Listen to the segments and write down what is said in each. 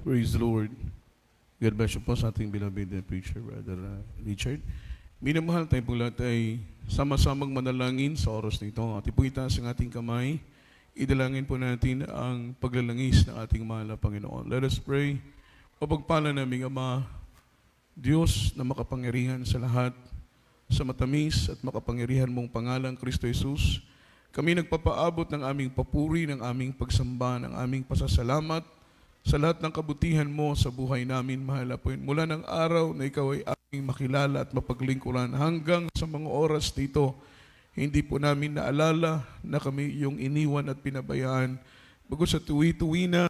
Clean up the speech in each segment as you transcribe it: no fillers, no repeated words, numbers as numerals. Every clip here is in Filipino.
Praise the Lord. God bless you po sa ating beloved preacher, Brother Richard. Minamahal tayo po lahat ay sama-samang manalangin sa oras nito. At po itaas ang ating kamay. Idalangin po natin ang paglalangis ng ating mahal na Panginoon. Let us pray. O pagpala naming Ama, Diyos na makapangyarihan sa lahat, sa matamis at makapangyarihan mong pangalang Kristo Jesus, kami nagpapaabot ng aming papuri, ng aming pagsamba, ng aming pasasalamat sa lahat ng kabutihan mo sa buhay namin, mahal na Panginoon. Mula ng araw na ikaw ay aming makilala at mapaglingkuran hanggang sa mga oras dito, hindi po namin naalala na kami yung iniwan at pinabayaan. Bago sa tuwi-tuwi na,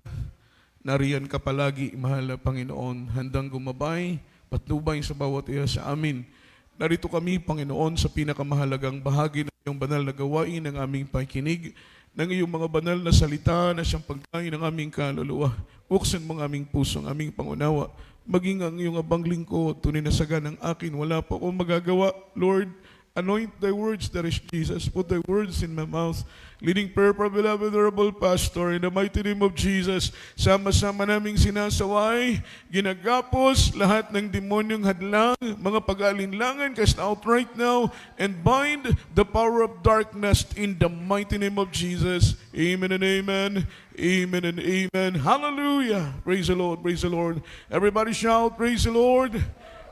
nariyan ka palagi, mahal na Panginoon, handang gumabay, patnubay sa bawat isa sa amin. Narito kami, Panginoon, sa pinakamahalagang bahagi ng iyong banal na gawain ng aming pakikinig, ng iyong mga banal na salita na siyang pagkain ng aming kaluluwa. Buksan mo ang aming puso, ang aming pangunawa. Maging ang iyong abang lingkod, tunay na saga ng akin, wala pa akong magagawa. Lord, anoint thy words, that is Jesus. Put thy words in my mouth. Leading prayer for beloved honorable pastor, in the mighty name of Jesus, sama-sama naming sinasaway, ginagapos lahat ng demonyong hadlang, mga pag-alinlangan, cast out right now, and bind the power of darkness in the mighty name of Jesus. Amen and amen. Amen and amen. Hallelujah. Praise the Lord. Praise the Lord. Everybody shout, praise the Lord.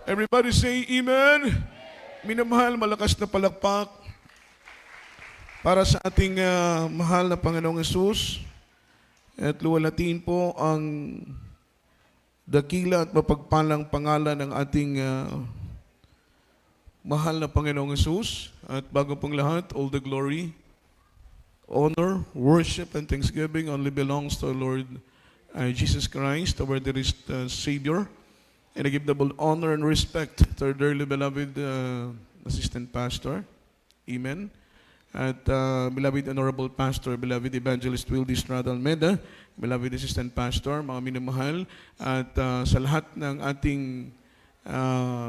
Everybody say amen. Minamahal, malakas na palakpak para sa ating mahal na Panginoong Hesus. At luwalhatiin po ang dakila at mapagpalang pangalan ng ating mahal na Panginoong Hesus. At bago pong lahat, all the glory, honor, worship, and thanksgiving only belongs to our Lord Jesus Christ, our dearest Savior. And I give double honor and respect to our dearly beloved Assistant Pastor. Amen. At beloved Honorable Pastor, beloved Evangelist Wildy Estrada Almeda, beloved Assistant Pastor, mga minamahal, at sa lahat ng ating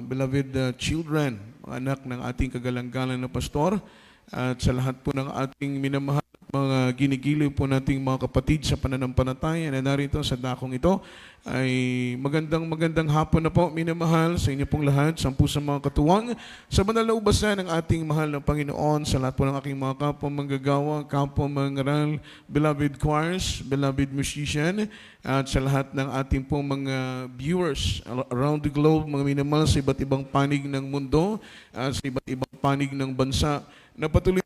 beloved children, mga anak ng ating kagalang-galang na pastor, at sa lahat po ng ating minamahal, mga ginigiliw po nating mga kapatid sa pananampalataya na narito sa dakong ito, ay magandang hapon na po, minamahal, sa inyo pong lahat, sampu sa mga katuwang, sa banal na ubasan ng ating mahal na Panginoon, sa lahat po ng aking mga kapwa manggagawa, kapwa mangaral, beloved choirs, beloved musician, at sa lahat ng ating pong mga viewers around the globe, mga minamahal, sa iba't ibang panig ng mundo, at sa iba't ibang panig ng bansa, na patuloy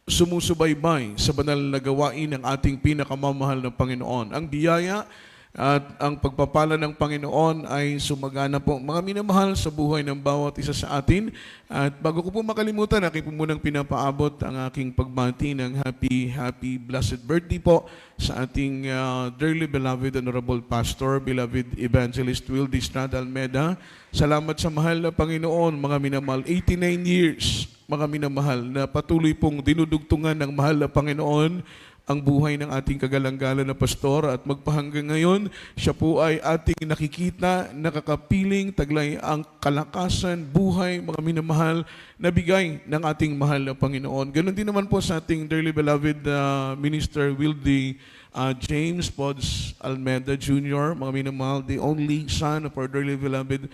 sumusubaybay sa banal na gawain ng ating pinakamamahal na Panginoon. Ang biyaya at ang pagpapala ng Panginoon ay sumagana po, mga minamahal, sa buhay ng bawat isa sa atin. At bago ko po makalimutan, aking po munang pinapaabot ang aking pagbati ng happy blessed birthday po sa ating dearly beloved Honorable Pastor, beloved Evangelist Wildy Estrada Almeda. Salamat sa mahal na Panginoon, mga minamahal, 89 years, mga minamahal, na patuloy pong dinudugtungan ng mahal na Panginoon ang buhay ng ating kagalang-galang na pastor, at magpahanggang ngayon, siya po ay ating nakikita, nakakapiling, taglay ang kalakasan, buhay, mga minamahal, na bigay ng ating mahal na Panginoon. Ganon din naman po sa ating dearly beloved Minister Wildy James Pods Almeda Jr., mga minamahal, the only son of our dearly beloved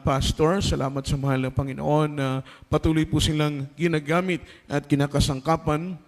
Pastor. Salamat sa mahal na Panginoon na patuloy po silang ginagamit at kinakasangkapan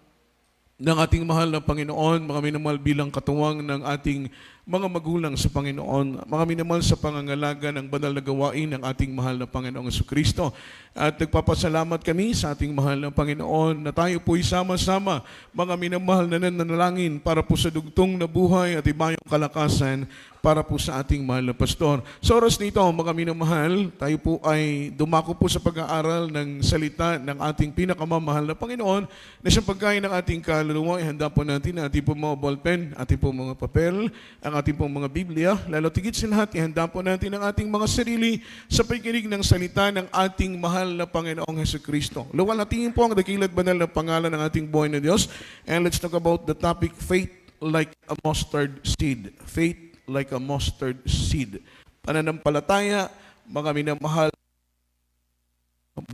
ng ating mahal na Panginoon, mga minamahal, bilang katuwang ng ating mga magulang sa Panginoon, mga minamahal, sa pangangalaga ng banal na gawain ng ating mahal na Panginoong Jesucristo. At nagpapasalamat kami sa ating mahal na Panginoon na tayo po'y sama-sama, mga minamahal, na nananalangin para po sa dugtong na buhay at ibayong kalakasan para po sa ating mahal na pastor. Sa oras nito, mga minamahal, tayo po ay dumako po sa pag-aaral ng salita ng ating pinakamamahal na Panginoon, na siyang pagkain ng ating kaluluwa. Ihanda po natin ang ating po mga ballpen, ating po mga papel, ang ating pong mga Biblia. Lalo tigit sa lahat, ihanda po natin ang ating mga sarili sa pakikinig ng salita ng ating mahal na Panginoong Jesucristo. Luwalhatiin po ang dakilat banal na pangalan ng ating buhay na Diyos. And let's talk about the topic, faith like a mustard seed. Faith like a mustard seed. Pananampalataya, mga minamahal,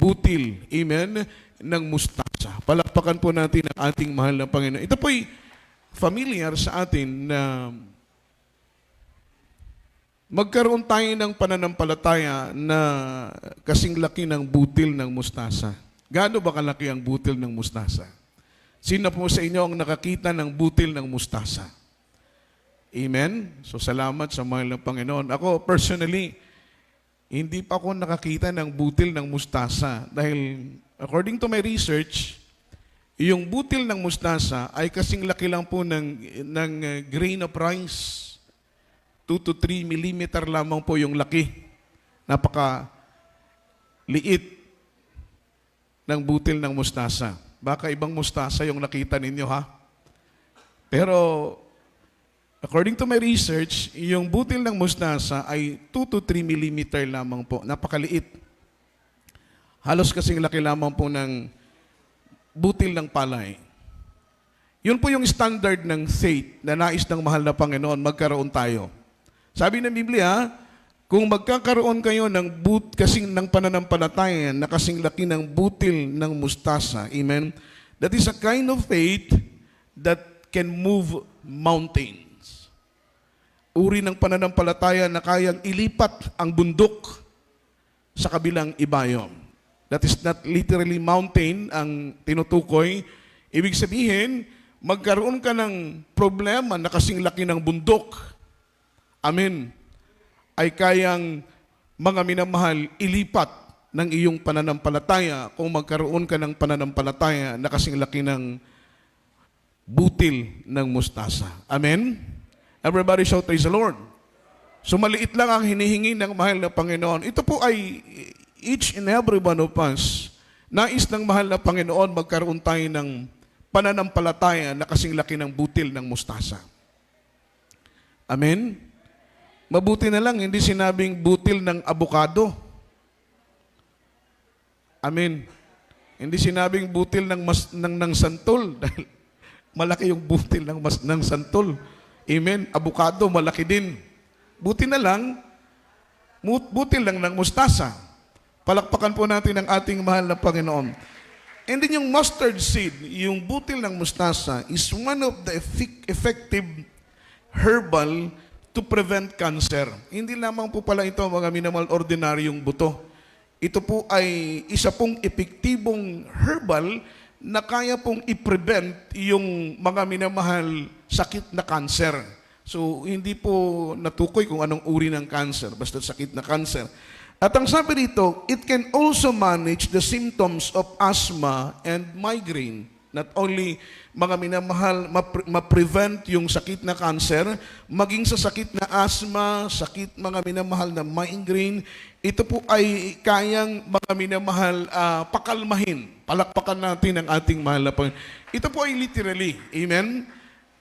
butil, amen, ng mustasa. Palakpakan po natin ang ating mahal na Panginoon. Ito po'y familiar sa atin na magkaroon tayo ng pananampalataya na kasing laki ng butil ng mustasa. Gaano ba kalaki ang butil ng mustasa? Sino po sa inyo ang nakakita ng butil ng mustasa? Amen? So salamat sa mahal ng Panginoon. Ako personally, hindi pa ako nakakita ng butil ng mustasa dahil according to my research, yung butil ng mustasa ay kasing laki lang po ng grain of rice. 2 to 3 millimeter lamang po yung laki. Napaka liit ng butil ng mustasa. Baka ibang mustasa yung nakita ninyo, ha? Pero according to my research, yung butil ng mustasa ay 2 to 3 millimeter lamang po. Napakaliit. Halos kasing laki lamang po ng butil ng palay. Yun po yung standard ng faith na nais ng mahal na Panginoon magkaroon tayo. Sabi ng Biblia, kung magkakaroon kayo ng kasing ng pananampalataya na kasing laki ng butil ng mustasa, amen, that is a kind of faith that can move mountains. Uri ng pananampalataya na kayang ilipat ang bundok sa kabilang ibayo. That is not literally mountain ang tinutukoy. Ibig sabihin, magkaroon ka ng problema na kasing laki ng bundok. Amen. Ay kayang mga minamahal ilipat ng iyong pananampalataya kung magkaroon ka ng pananampalataya na kasing laki ng butil ng mustasa. Amen? Everybody shout, praise the Lord. So maliit lang ang hinihingi ng mahal na Panginoon. Ito po ay each and every one of us, nais ng mahal na Panginoon magkaroon tayo ng pananampalataya na kasing laki ng butil ng mustasa. Amen? Mabuti na lang, hindi sinabing butil ng abukado. Amen. Hindi sinabing butil ng santol. Dahil malaki yung butil ng santol. Amen. Abukado, malaki din. Buti na lang, butil lang ng mustasa. Palakpakan po natin ang ating mahal na Panginoon. And then yung mustard seed, yung butil ng mustasa, is one of the effective herbal to prevent cancer. Hindi lamang po pala ito mga minimal ordinaryong buto. Ito po ay isa pong epektibong herbal na kaya pong i-prevent yung mga minamahal sakit na cancer. So, hindi po natukoy kung anong uri ng cancer, basta sakit na cancer. At ang sabi dito, it can also manage the symptoms of asthma and migraine. Not only mga minamahal, ma-prevent yung sakit na cancer, maging sa sakit na asthma, sakit mga minamahal na migraine, ito po ay kayang mga minamahal pakalmahin. Palakpakan natin ang ating mahal na Panginoon. Ito po ay literally, amen,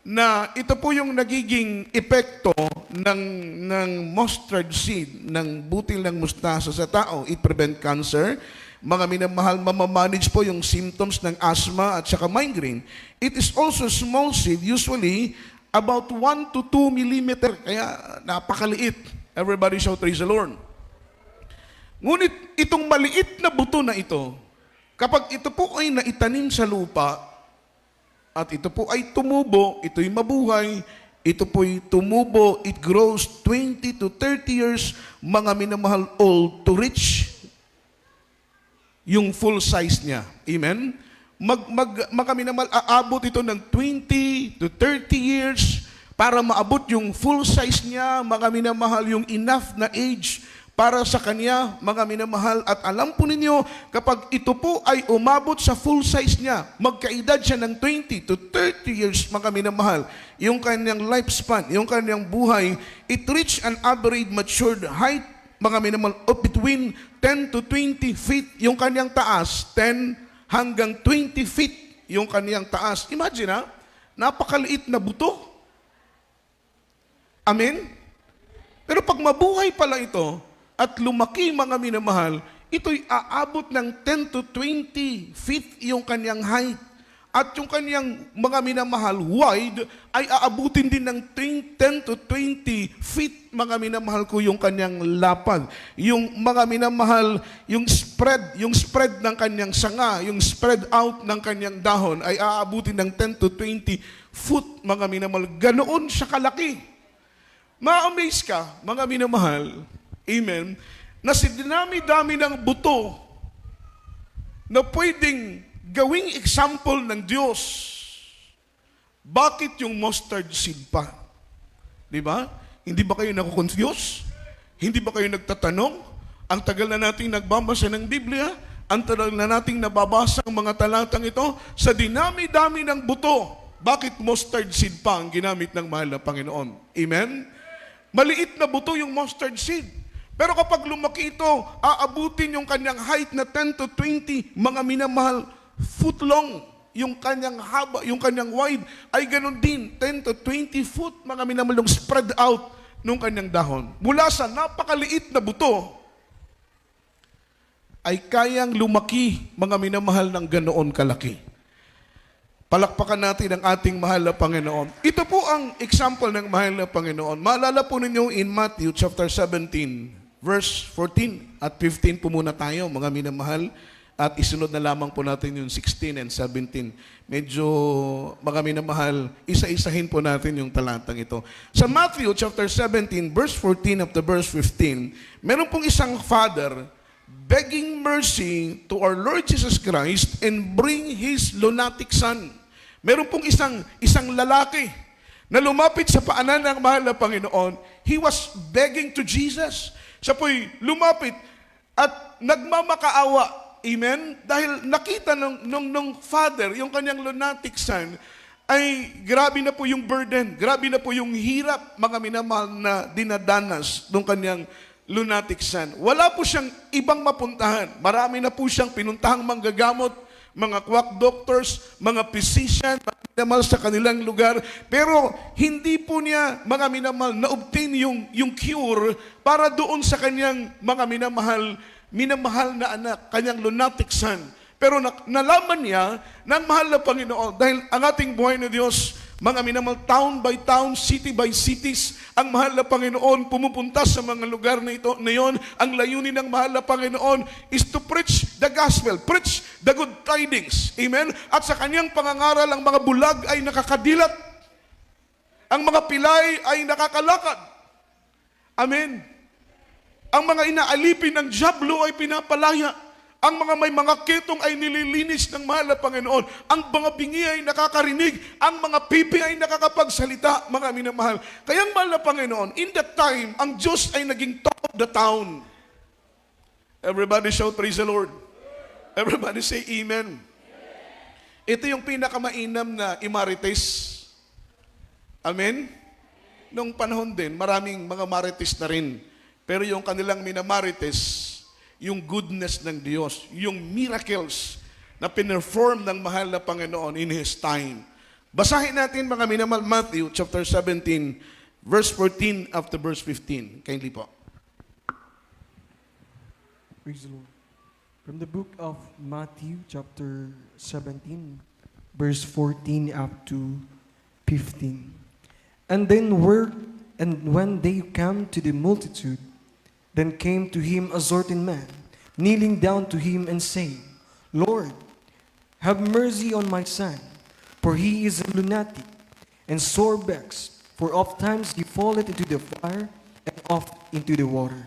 na ito po yung nagiging epekto ng mustard seed, ng butil ng mustasa sa tao. It prevent cancer. Mga minamahal, mamamanage po yung symptoms ng asthma at saka migraine. It is also small seed, usually about 1 to 2 millimeter, kaya napakaliit. Everybody shout, praise the Lord. Ngunit itong maliit na buto na ito, kapag ito po ay naitanim sa lupa, at ito po ay tumubo, ito'y mabuhay, ito po'y tumubo, it grows 20 to 30 years, mga minamahal, old to reach yung full size niya. Amen? Mga minamahal, aabot ito ng 20 to 30 years para maabot yung full size niya, mga minamahal, yung enough na age para sa kanya, mga minamahal. At alam po ninyo, kapag ito po ay umabot sa full size niya, magkaedad siya ng 20 to 30 years, mga minamahal, yung kanyang lifespan, yung kanyang buhay, it reach an average matured height, mga minamahal, of between 10 to 20 feet, yung kanyang taas, 10 hanggang 20 feet, yung kanyang taas. Imagine ha, napakaliit na buto. Amen? Pero pag mabuhay pala ito, at lumaki mga minamahal, ito'y aabot ng 10 to 20 feet yung kanyang height. at yung kanyang mga minamahal wide ay aabutin din ng 10 to 20 feet, mga minamahal ko, yung kanyang lapad. Yung mga minamahal, yung spread ng kanyang sanga, yung spread out ng kanyang dahon ay aabutin ng 10 to 20 foot, mga minamahal. Ganoon siya kalaki. Ma-amaze ka, mga minamahal, amen, na si dinami-dami ng buto na pwedeng gawing example ng Diyos. Bakit yung mustard seed pa? Di ba? Hindi ba kayo nakukonfuse? Hindi ba kayo nagtatanong? Ang tagal na nating nagbabasa ng Biblia, ang tagal na nating nababasa ang mga talatang ito, sa dinami-dami ng buto, bakit mustard seed pa ang ginamit ng mahal na Panginoon? Amen? Maliit na buto yung mustard seed. Pero kapag lumaki ito, aabutin yung kanyang height na 10 to 20, mga minamahal, foot long, yung kanyang haba, yung kanyang wide, ay ganun din, 10 to 20 foot, mga minamalong spread out nung kanyang dahon. Mula sa napakaliit na buto, ay kayang lumaki, mga minamahal, ng ganoon kalaki. Palakpakan natin ang ating mahal na Panginoon. Ito po ang example ng mahal na Panginoon. Maalala po ninyo in Matthew chapter 17, verse 14 at 15 po muna tayo, mga minamahal. At isunod na lamang po natin yung 16 and 17. Medyo, mga minamahal, isa-isahin po natin yung talatang ito. Sa Matthew chapter 17, verse 14 up to verse 15, meron pong isang father begging mercy to our Lord Jesus Christ and bring his lunatic son. Meron pong isang lalaki na lumapit sa paanan ng mahal na Panginoon. He was begging to Jesus. Siya po'y lumapit at nagmamakaawa. Amen? Dahil nakita nung father, yung kanyang lunatic son, ay grabe na po yung burden, grabe na po yung hirap, mga minamahal, na dinadanas nung kanyang lunatic son. Wala po siyang ibang mapuntahan. Marami na po siyang pinuntahang manggagamot, mga quack doctors, mga physician, mga minamahal sa kanilang lugar. Pero hindi po niya, mga minamahal, na-obtain yung cure para doon sa kanyang mga minamahal na anak, kanyang lunatic son. Pero nalaman niya ng mahal na Panginoon, dahil ang ating buhay na Diyos, mga minamahal, town by town, city by cities, ang mahal na Panginoon pumupunta sa mga lugar na ito. Na yon, ang layunin ng mahal na Panginoon is to preach the gospel, preach the good tidings. Amen? At sa kanyang pangangaral, ang mga bulag ay nakakadilat. Ang mga pilay ay nakakalakad. Amen? Ang mga inaalipin ng dyablo ay pinapalaya. Ang mga may mga ketong ay nililinis ng mahal na Panginoon. Ang mga bingi ay nakakarinig. Ang mga pipi ay nakakapagsalita, mga minamahal. Kaya ang mahal na Panginoon, in that time, ang Diyos ay naging top of the town. Everybody shout, praise the Lord. Everybody say amen. Ito yung pinakamainam na imarites. Amen? Noong panahon din, maraming mga marites na rin. Pero yung kanilang minamarites, yung goodness ng Diyos, yung miracles na pinerform ng mahal na Panginoon in His time. Basahin natin, mga minamahal, Matthew chapter 17, verse 14 up to verse 15. Kindly po. Praise the Lord. From the book of Matthew chapter 17, verse 14 up to 15. And when they come to the multitude, then came to him a certain man, kneeling down to him and saying, Lord, have mercy on my son, for he is a lunatic, and sore vexed, for oft times he falleth into the fire, and oft into the water.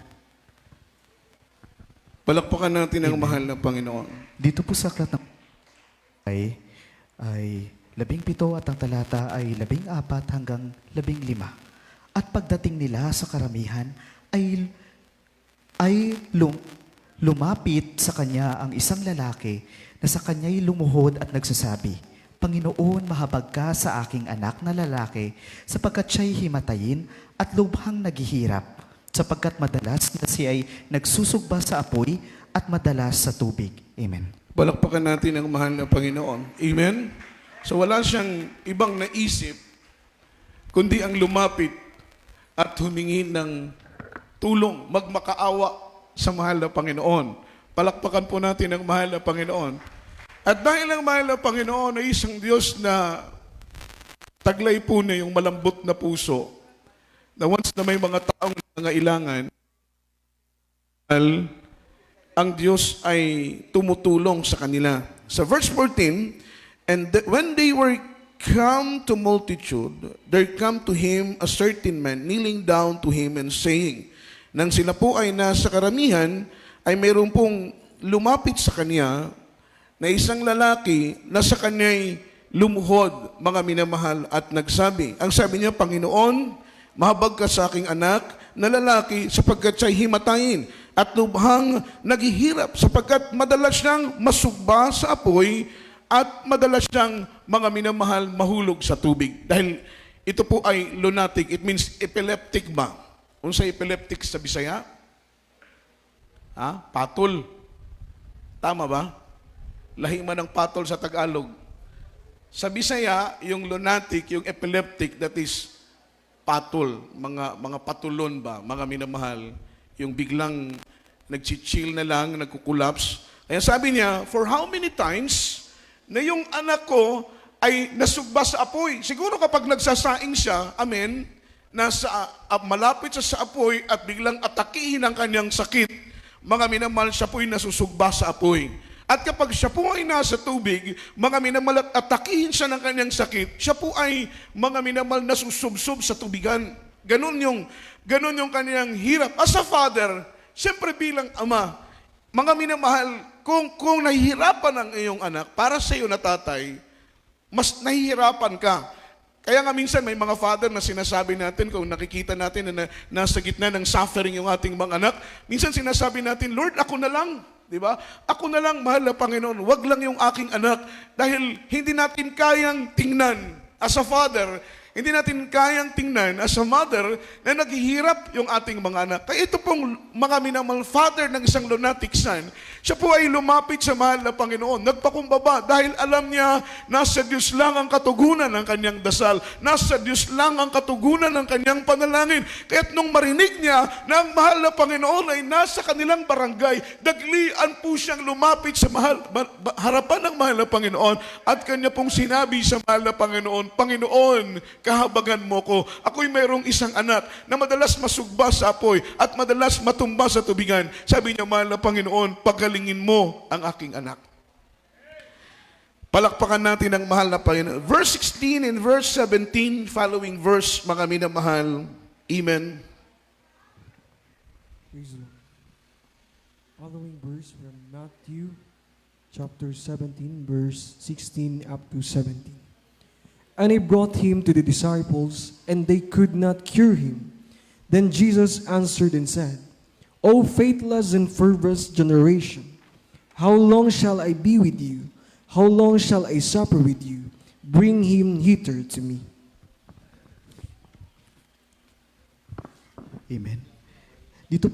Palakpakan natin ang mahal na Panginoon. Dito po sa aklat ng ay 17 at ang talata ay 14 hanggang 15. At pagdating nila sa karamihan ay lumapit sa kanya ang isang lalaki na sa kanya'y lumuhod at nagsasabi, Panginoon, mahabag ka sa aking anak na lalaki sapagkat siya'y himatayin at lubhang naghihirap sapagkat madalas na siya ay nagsusugba sa apoy at madalas sa tubig. Amen. Palakpakan natin ang mahal na Panginoon. Amen? So wala siyang ibang naisip kundi ang lumapit at humingi ng tulong, magmakaawa sa mahal na Panginoon. Palakpakan po natin ang mahal na Panginoon. At dahil ang mahal na Panginoon ay isang Diyos na taglay po niya yung malambot na puso, na once na may mga taong nangailangan, ang Diyos ay tumutulong sa kanila. Sa verse 14, when they were come to multitude, there come to him a certain man, kneeling down to him and saying, nang sila po ay nasa karamihan, ay mayroon pong lumapit sa kanya na isang lalaki na sa kanya'y lumuhod, mga minamahal, at nagsabi. Ang sabi niya, Panginoon, mahabag ka sa aking anak na lalaki sapagkat siya'y himatayin at lubhang naghihirap sapagkat madalas siyang masugba sa apoy at madalas siyang, mga minamahal, mahulog sa tubig. Dahil ito po ay lunatic, it means epileptic ba? Kung sa epileptic sa Bisaya? Patol. Tama ba? Lahi man ng patol sa Tagalog. Sa Bisaya, yung lunatic, yung epileptic, that is patol, mga patulon ba, mga minamahal, yung biglang nag-chill na lang, nagkukulaps. Kaya sabi niya, for how many times na yung anak ko ay nasugba sa apoy? Siguro kapag nagsasaing siya, amen, malapit siya sa apoy at biglang atakihin ang kanyang sakit, mga minamahal, siya po'y nasusugba sa apoy. At kapag siya po ay nasa tubig, mga minamahal, at atakihin siya ng kanyang sakit, siya po ay, mga minamahal, nasusubsob sa tubigan. Ganon yung kanyang hirap. As a father, siyempre bilang ama, mga minamahal, kung nahihirapan ang iyong anak, para sa iyo na tatay, mas nahihirapan ka. Kaya nga minsan may mga father na sinasabi natin, kung nakikita natin na nasa gitna ng suffering yung ating mga anak, minsan sinasabi natin, Lord, ako na lang. Di ba? Ako na lang, mahal na Panginoon, wag lang yung aking anak dahil hindi natin kayang tingnan as a father, hindi natin kayang tingnan as a mother na naghihirap yung ating mga anak. Kaya ito pong mga minamahal father ng isang lunatic son, siya po ay lumapit sa mahal na Panginoon, nagpakumbaba dahil alam niya nasa Diyos lang ang katugunan ng kanyang dasal, nasa Diyos lang ang katugunan ng kanyang panalangin. Kaya't nung marinig niya na ang mahal na Panginoon ay nasa kanilang barangay, daglian po siyang lumapit sa harapan ng mahal na Panginoon at kanya pong sinabi sa mahal na Panginoon, Panginoon, kahabagan mo ko. Ako'y mayroong isang anak na madalas masugba sa apoy at madalas matumba sa tubigan. Sabi niya, mahal na Panginoon, pagalingin mo ang aking anak. Palakpakan natin ang mahal na Panginoon. Verse 16 and verse 17, following verse, mga minamahal. Amen. Praise the Lord. Following verse from Matthew chapter 17, verse 16 up to 17. And he brought him to the disciples, and they could not cure him. Then Jesus answered and said, O faithless and perverse generation, how long shall I be with you? How long shall I suffer with you? Bring him hither to me. Amen. Dito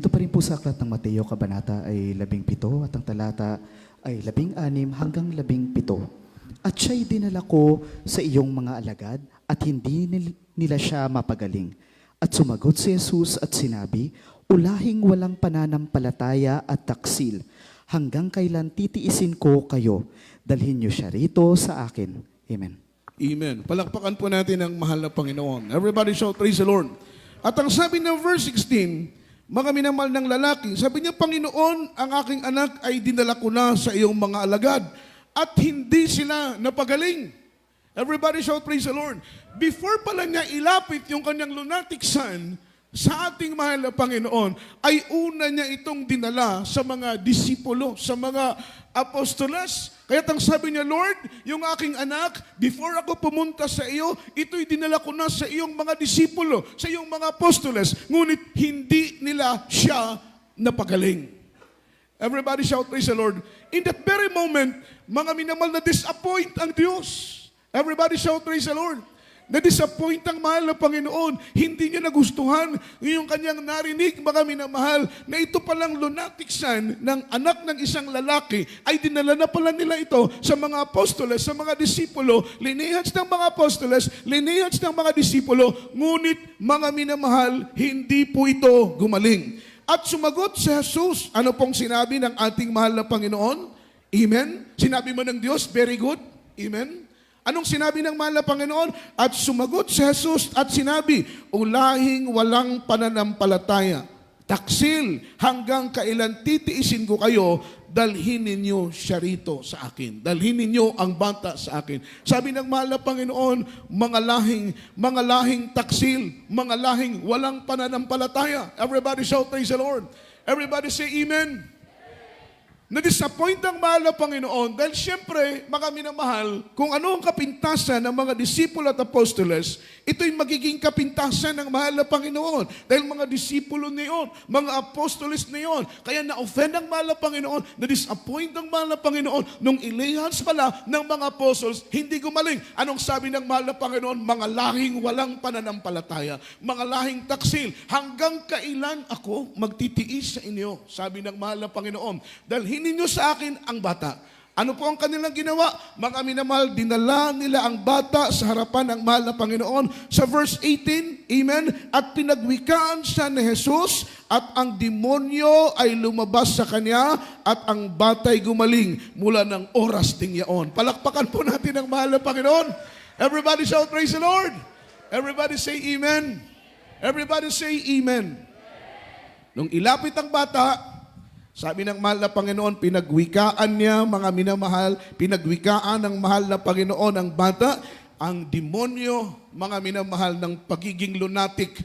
pa rin po sa aklat ng Mateo, kabanata ay 17 at ang talata ay 16 hanggang 17. At siya'y dinala ko sa iyong mga alagad at hindi nila siya mapagaling. At sumagot si Jesus at sinabi, ulahing walang pananampalataya at taksil, hanggang kailan titiisin ko kayo, dalhin niyo siya rito sa akin. Amen. Amen. Palakpakan po natin ang mahal na Panginoon. Everybody shout, praise the Lord. At ang sabi ng verse 16, mga minamahal ng lalaki, sabi niya, Panginoon, ang aking anak ay dinala ko na sa iyong mga alagad at hindi sila napagaling. Everybody shout, praise the Lord. Before pala niya ilapit yung kanyang lunatic son sa ating mahal na Panginoon, ay una niya itong dinala sa mga disipulo, sa mga apostolas. Kaya ang sabi niya, Lord, yung aking anak, before ako pumunta sa iyo, ito'y dinala ko na sa iyong mga disipulo, sa iyong mga apostolas, ngunit hindi nila siya napagaling. Everybody shout, praise the Lord. In that very moment, mga minamahal, na disappoint ang Diyos. Everybody shout, praise the Lord. Na-disappoint ang mahal na Panginoon. Hindi niya nagustuhan yung kanyang narinig, mga minamahal, na ito palang lunatic son ng anak ng isang lalaki ay dinala na pala nila ito sa mga apostoles, sa mga disipulo, lineage ng mga apostoles, lineage ng mga disipulo, ngunit mga minamahal, hindi po ito gumaling. At sumagot si Jesus, ano pong sinabi ng ating mahal na Panginoon? Amen? Sinabi mo ng Diyos, very good. Amen? Anong sinabi ng mahal na Panginoon? At sumagot si Jesus at sinabi, ulahing walang pananampalataya. Taksil, hanggang kailan titiisin ko kayo, dalhin ninyo siya rito sa akin. Dalhin ninyo ang bata sa akin. Sabi ng mahal na Panginoon, mga lahing taksil, mga lahing walang pananampalataya. Everybody shout, praise the Lord. Everybody say amen. Na-disappoint ang mahal na Panginoon dahil siyempre, mga minamahal, kung ano ang kapintasan ng mga disipulo at apostoles, ito'y magiging kapintasan ng mahal na Panginoon. Dahil mga disipulo niyon, mga apostoles niyon, kaya na-offend ang mahal na Panginoon, na-disappoint ang mahal na Panginoon, nung ilihans pala ng mga apostles, hindi gumaling. Anong sabi ng mahal na Panginoon? Mga lahing walang pananampalataya, mga lahing taksil, hanggang kailan ako magtitiis sa inyo? Sabi ng mahal na Panginoon, dahil ninyo sa akin ang bata. Ano po ang kanilang ginawa? Mga minamahal, dinala nila ang bata sa harapan ng mahal na Panginoon. Sa verse 18, amen, at pinagwikaan siya ni Jesus at ang demonyo ay lumabas sa kanya at ang bata'y gumaling mula ng oras ding yaon. Palakpakan po natin ang mahal na Panginoon. Everybody shout, praise the Lord. Everybody say amen. Everybody say amen. Nung ilapit ang bata, sabi ng mahal na Panginoon, pinagwikaan niya, mga minamahal, pinagwikaan ng mahal na Panginoon ang bata, ang demonyo, mga minamahal, ng pagiging lunatic.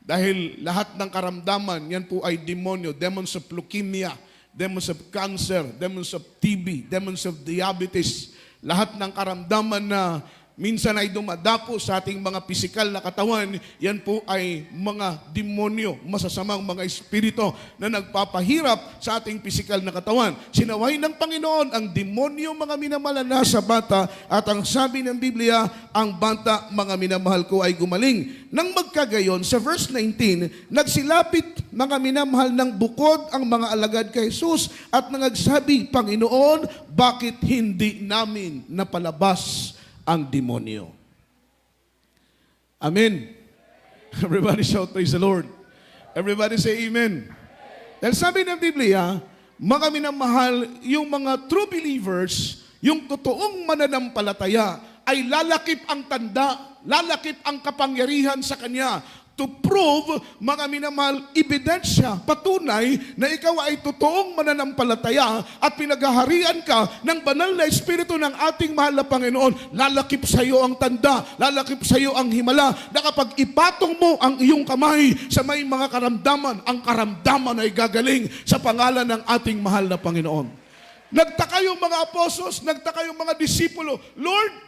Dahil lahat ng karamdaman, yan po ay demonyo, demons of leukemia, demons of cancer, demons of TB, demons of diabetes. Lahat ng karamdaman na minsan ay dumadapo sa ating mga pisikal na katawan, yan po ay mga demonyo, masasamang mga espiritu na nagpapahirap sa ating pisikal na katawan. Sinaway ng Panginoon ang demonyo, mga minamahal, na sa bata, at ang sabi ng Biblia, ang bata, mga minamahal ko, ay gumaling. Nang magkagayon, sa verse 19, nagsilapit, mga minamahal, ng bukod ang mga alagad kay Jesus at nagsabi, Panginoon, bakit hindi namin napalabas ang demonyo? Amen. Everybody shout, praise the Lord. Everybody say amen. Dahil sabi ng Biblia, mga minamahal, yung mga true believers, yung totoong mananampalataya, ay lalakip ang tanda, lalakip ang kapangyarihan sa Kanya, to prove, mga minamahal, ebidensya, patunay na ikaw ay totoong mananampalataya at pinaghaharian ka ng banal na Espiritu ng ating mahal na Panginoon. Lalakip sa iyo ang tanda, lalakip sa iyo ang himala, na kapag ipatong mo ang iyong kamay sa may mga karamdaman, ang karamdaman ay gagaling sa pangalan ng ating mahal na Panginoon. Nagtaka yung mga apostles, nagtaka yung mga disipulo, Lord,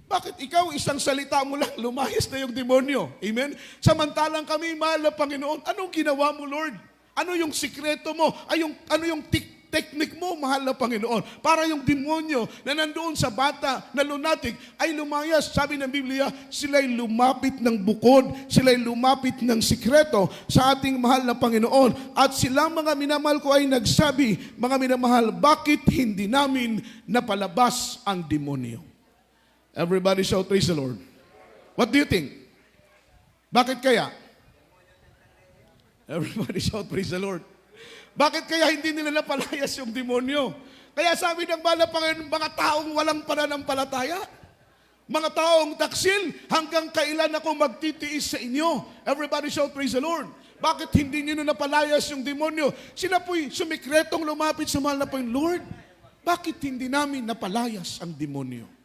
bakit ikaw isang salita mo lang, lumayas na yung demonyo? Amen? Samantalang kami, mahal na Panginoon, anong ginawa mo, Lord? Ano yung sikreto mo? Ano yung technique mo, mahal na Panginoon? Para yung demonyo na nandoon sa bata na lunatic ay lumayas. Sabi ng Biblia, sila'y lumapit ng bukod, sila'y lumapit ng sikreto sa ating mahal na Panginoon. At sila, mga minamahal ko, ay nagsabi, mga minamahal, bakit hindi namin napalabas ang demonyo? Everybody shout, praise the Lord. What do you think? Bakit kaya? Everybody shout, praise the Lord. Bakit kaya hindi nila napalayas yung demonyo? Kaya sabi ng mahal na Panginoon, mga taong walang pananampalataya, mga taong taksil, hanggang kailan ako magtitiis sa inyo? Everybody shout, praise the Lord. Bakit hindi nyo napalayas yung demonyo? Sila po'y sumikretong lumapit sa mahal na Panginoon, Lord, bakit hindi namin napalayas ang demonyo?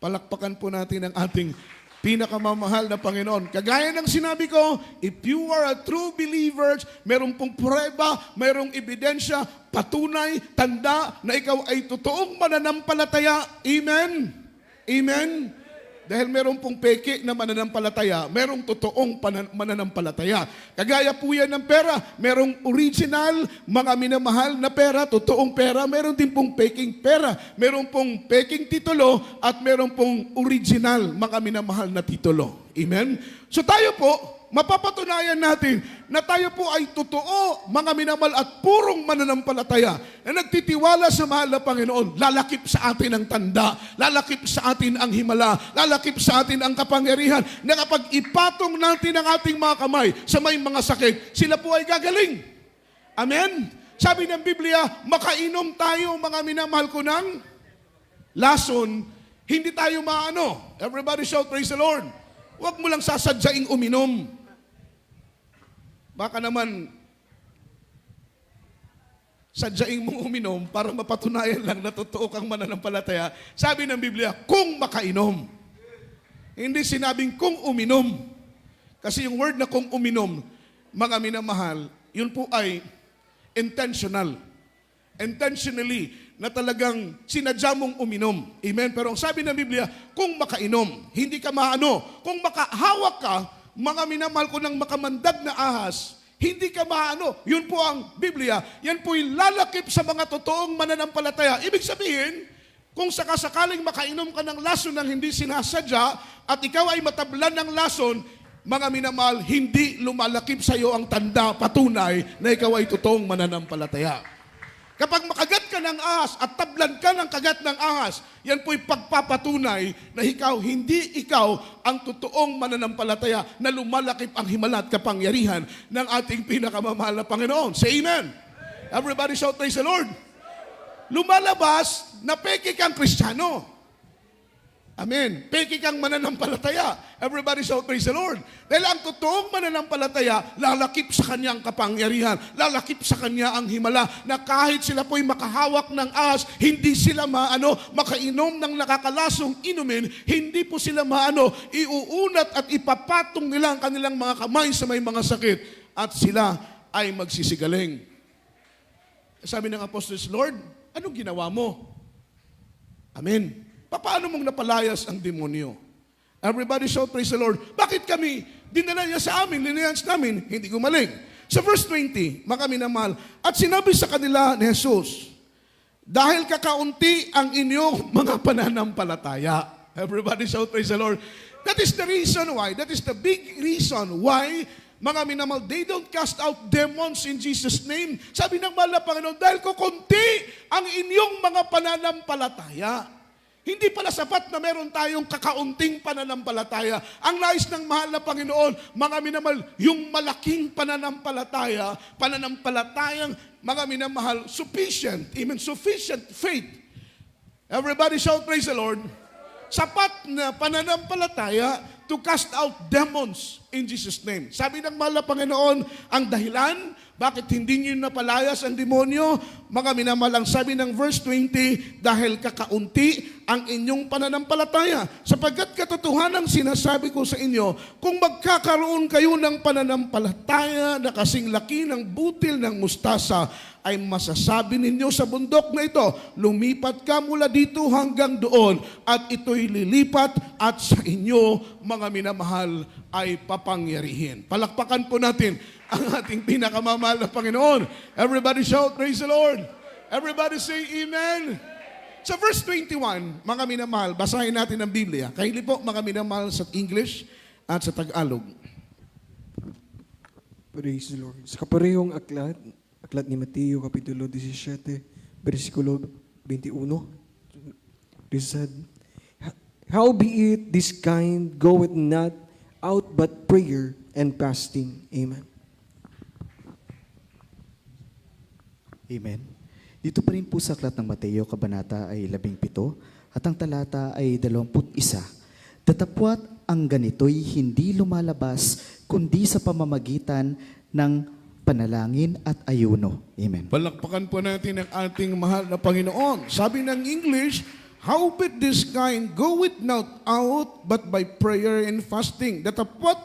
Palakpakan po natin ang ating pinakamamahal na Panginoon. Kagaya ng sinabi ko, if you are a true believer, merong pong prueba, merong ebidensya, patunay, tanda na ikaw ay totoong mananampalataya. Amen? Amen? Dahil merong pong peke na mananampalataya, merong totoong mananampalataya. Kagaya po yan ng pera, merong original, mga minamahal na pera, totoong pera, meron din pong peking pera, merong pong peking titulo, at merong pong original, mga minamahal na titulo. Amen? So tayo po, mapapatunayan natin na tayo po ay totoo, mga minamahal, at purong mananampalataya na nagtitiwala sa mahal na Panginoon. Lalakip sa atin ang tanda, lalakip sa atin ang himala, lalakip sa atin ang kapangyarihan, na kapag ipatong natin ang ating mga kamay sa may mga sakit, sila po ay gagaling. Amen? Sabi ng Biblia, makainom tayo, mga minamahal ko, ng lason, hindi tayo maano. Everybody shout, praise the Lord. Huwag mo lang sasadyaing uminom. Baka naman, sadyaing mong uminom para mapatunayan lang na totoo kang mananampalataya. Sabi ng Biblia, kung makainom. Hindi sinabing kung uminom. Kasi yung word na kung uminom, mga minamahal, yun po ay intentional. Intentionally, na talagang sinadya mong uminom. Amen? Pero ang sabi ng Biblia, kung makainom, hindi ka maano. Kung makahawak ka, mga minamahal ko ng makamandag na ahas, hindi ka maano. Yun po ang Biblia. Yan po'y lalakip sa mga totoong mananampalataya. Ibig sabihin, kung sakasakaling makainom ka ng lason ng hindi sinasadya at ikaw ay matablan ng lason, mga minamahal, hindi lumalakip sa iyo ang tanda patunay na ikaw ay totoong mananampalataya. Kapag makagat ka ng ahas at tablan ka ng kagat ng ahas, yan po'y pagpapatunay na hindi ikaw ang totoong mananampalataya na lumalakip ang himala at kapangyarihan ng ating pinakamamahal na Panginoon. Say amen. Everybody shout, praise the Lord. Lumalabas na peke kang Kristiyano. Amen. Peke kang mananampalataya. Everybody shout, praise the Lord. Dahil ang totoong mananampalataya, lalakip sa kanyang kapangyarihan, lalakip sa kanya ang himala, na kahit sila po'y makahawak ng ahas, hindi sila makainom ng nakakalasong inumin, hindi po sila iuunat at ipapatong nila ang kanilang mga kamay sa may mga sakit, at sila ay magsisigaling. Sabi ng Apostles, Lord, anong ginawa mo? Amen. Paano mong napalayas ang demonyo? Everybody shout, praise the Lord. Bakit kami, dinala niya sa amin, linayans namin, hindi gumaling? Sa verse 20, mga minamahal, at sinabi sa kanila ni Jesus, dahil kakaunti ang inyong mga pananampalataya. Everybody shout, praise the Lord. That is the reason why, that is the big reason why, mga minamahal, they don't cast out demons in Jesus' name. Sabi ng mahal na Panginoon, dahil kukunti ang inyong mga pananampalataya. Hindi pala sapat na meron tayong kakaunting pananampalataya. Ang nais ng mahal na Panginoon, mga minamahal, yung malaking pananampalatayang, mga minamahal, sufficient, even sufficient faith. Everybody shout, praise the Lord. Sapat na pananampalataya to cast out demons in Jesus' name. Sabi ng mahal na Panginoon, ang dahilan, bakit hindi niyo napalayas ang demonyo? Mga minamahal, ang sabi ng verse 20, dahil kakaunti ang inyong pananampalataya. Sapagkat katotohanan sinasabi ko sa inyo, kung magkakaroon kayo ng pananampalataya na kasing laki ng butil ng mustasa, ay masasabi ninyo sa bundok na ito, lumipat ka mula dito hanggang doon, at ito'y lilipat at sa inyo, mga minamahal, ay papangyarihin. Palakpakan po natin ang ating pinakamamahal na Panginoon. Everybody shout, praise the Lord. Everybody say amen. Sa verse 21, mga minamahal, basahin natin ang Biblia. Kahili po, mga minamahal, sa English at sa Tagalog. Praise the Lord. Sa kaparehong aklat ni Mateo, Kapitulo 17, versikulo 21, it said, howbeit this kind goeth not out but prayer and fasting. Amen. Amen. Dito pa rin po sa aklat ng Mateo, kabanata ay 17, at ang talata ay 21. Datapwat ang ganito'y hindi lumalabas, kundi sa pamamagitan ng panalangin at ayuno. Amen. Palakpakan po natin ang ating mahal na Panginoon. Sabi ng English, howbeit this kind goeth not out but by prayer and fasting. Datapwat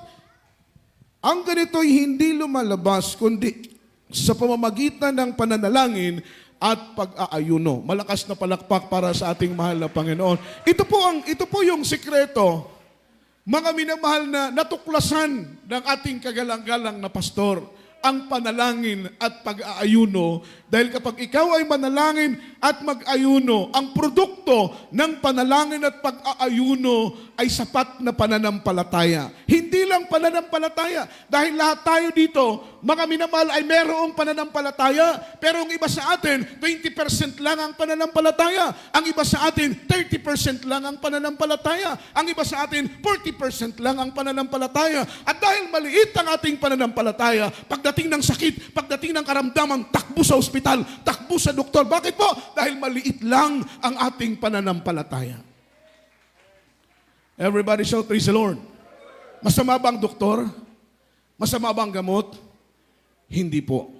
ang ganito'y hindi lumalabas, kundi sa pamamagitan ng pananalangin at pag-aayuno. Malakas na palakpak para sa ating mahal na Panginoon. Ito po yung sikreto, mga minamahal, na natuklasan ng ating kagalang-galang na pastor, ang panalangin at pag-aayuno. Dahil kapag ikaw ay manalangin at mag-ayuno, ang produkto ng panalangin at pag-aayuno ay sapat na pananampalataya. Hindi lang pananampalataya. Dahil lahat tayo dito, mga minamahal, ay merong pananampalataya. Pero ang iba sa atin, 20% lang ang pananampalataya. Ang iba sa atin, 30% lang ang pananampalataya. Ang iba sa atin, 40% lang ang pananampalataya. At dahil maliit ang ating pananampalataya, pagdating ng sakit, pagdating ng karamdaman, takbo sa ospital, takbo sa doktor. Bakit po? Dahil maliit lang ang ating pananampalataya. Everybody shout, praise the Lord. Masama ba ang doktor? Masama ba ang gamot? Hindi po.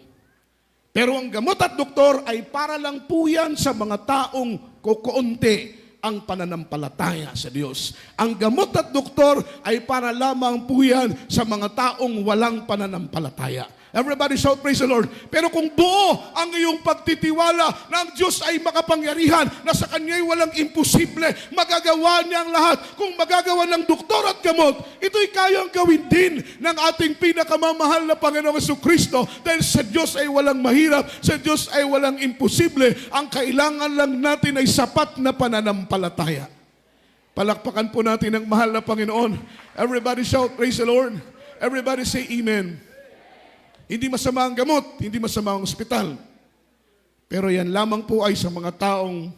Pero ang gamot at doktor ay para lang po yan sa mga taong kukunti ang pananampalataya sa Diyos. Ang gamot at doktor ay para lamang po yan sa mga taong walang pananampalataya. Everybody shout, praise the Lord. Pero kung buo ang iyong pagtitiwala na ang Diyos ay makapangyarihan, na sa Kanya'y walang imposible, magagawa niya ang lahat. Kung magagawa ng doktor at gamot, ito'y kayang gawin din ng ating pinakamamahal na Panginoong Jesucristo. Dahil sa Diyos ay walang mahirap, sa Diyos ay walang imposible. Ang kailangan lang natin ay sapat na pananampalataya. Palakpakan po natin ang mahal na Panginoon. Everybody shout, praise the Lord. Everybody say amen. Hindi masama ang gamot, hindi masama ang ospital. Pero yan lamang po ay sa mga taong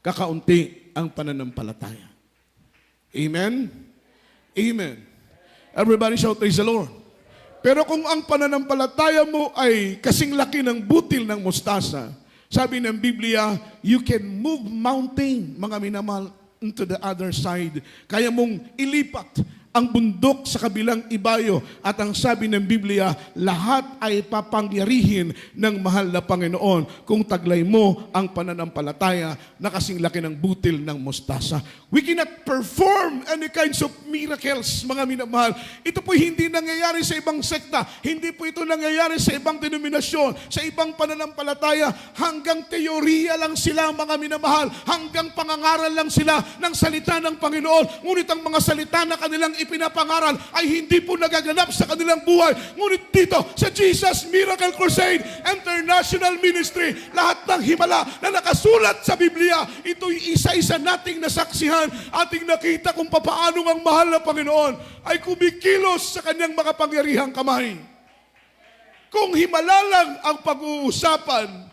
kakaunti ang pananampalataya. Amen? Amen. Everybody shout, praise the Lord. Pero kung ang pananampalataya mo ay kasing laki ng butil ng mustasa, sabi ng Biblia, you can move mountain, mga minamahal, into the other side. Kaya mong ilipat ang bundok sa kabilang ibayo. At ang sabi ng Biblia, lahat ay papangyarihin ng mahal na Panginoon kung taglay mo ang pananampalataya na kasing laki ng butil ng mustasa. We cannot perform any kinds of miracles, mga minamahal. Ito po hindi nangyayari sa ibang sekta. Hindi po ito nangyayari sa ibang denominasyon, sa ibang pananampalataya. Hanggang teorya lang sila, mga minamahal. Hanggang pangangaral lang sila ng salita ng Panginoon. Ngunit ang mga salita na kanilang ipinapangaral ay hindi po nagaganap sa kanilang buhay. Ngunit dito sa Jesus Miracle Crusade International Ministry, lahat ng himala na nakasulat sa Biblia, ito'y isa-isa nating nasaksihan, ating nakita kung papaano ang mahal na Panginoon ay kumikilos sa kanyang makapangyarihang kamay. Kung himala lang ang pag-uusapan,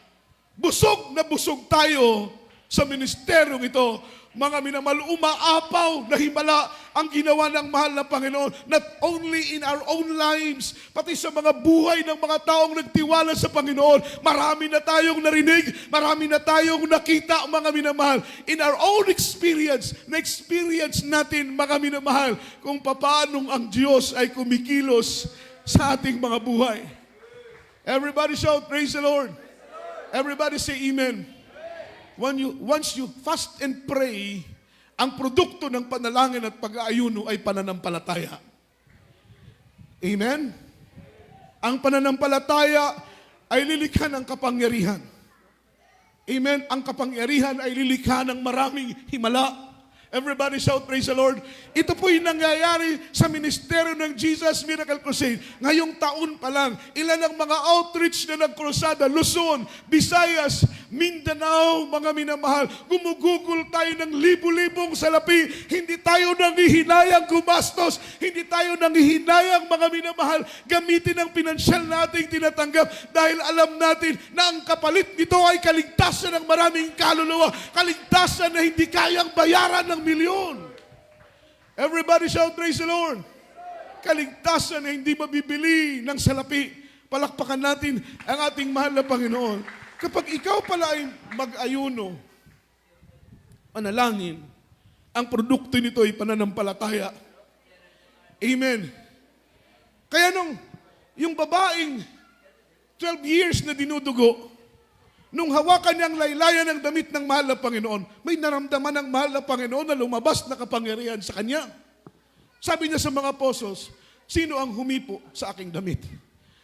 busog na busog tayo sa ministeryong ito. Mga minamahal, umaapaw na himala ang ginawa ng mahal na Panginoon, not only in our own lives, pati sa mga buhay ng mga taong nagtiwala sa Panginoon. Marami na tayong narinig, marami na tayong nakita, mga minamahal. In our own experience, na-experience natin, mga minamahal, kung paanong ang Diyos ay kumikilos sa ating mga buhay. Everybody shout, praise the Lord. Everybody say amen. Once you fast and pray, ang produkto ng panalangin at pag-aayuno ay pananampalataya. Amen? Ang pananampalataya ay lilikha ng kapangyarihan. Amen? Ang kapangyarihan ay lilikha ng maraming himala. Everybody shout, praise the Lord. Ito po'y nangyayari sa ministeryo ng Jesus Miracle Crusade. Ngayong taon pa lang, ilan ang mga outreach na nagkrusada, Luzon, Visayas, Mindanao, mga minamahal. Gumugugol tayo ng libu-libong salapi. Hindi tayo nanghihinayang gumastos. Hindi tayo nanghihinayang, mga minamahal, gamitin ang pinansyal nating tinatanggap dahil alam natin na ang kapalit nito ay kaligtasan ng maraming kaluluwa. Kaligtasan na hindi kayang bayaran ng milyon. Everybody shout, praise the Lord. Kaligtasan na hindi mabibili ng salapi. Palakpakan natin ang ating mahal na Panginoon. Kapag ikaw pala ay mag-ayuno, manalangin, ang produkto nito ay pananampalataya. Amen. Kaya yung babaeng 12 years na dinudugo, nung hawakan niyang laylayan ng damit ng mahal na Panginoon, may naramdaman ng mahal na Panginoon na lumabas na kapangyarihan sa kanya. Sabi niya sa mga apostles, sino ang humipo sa aking damit?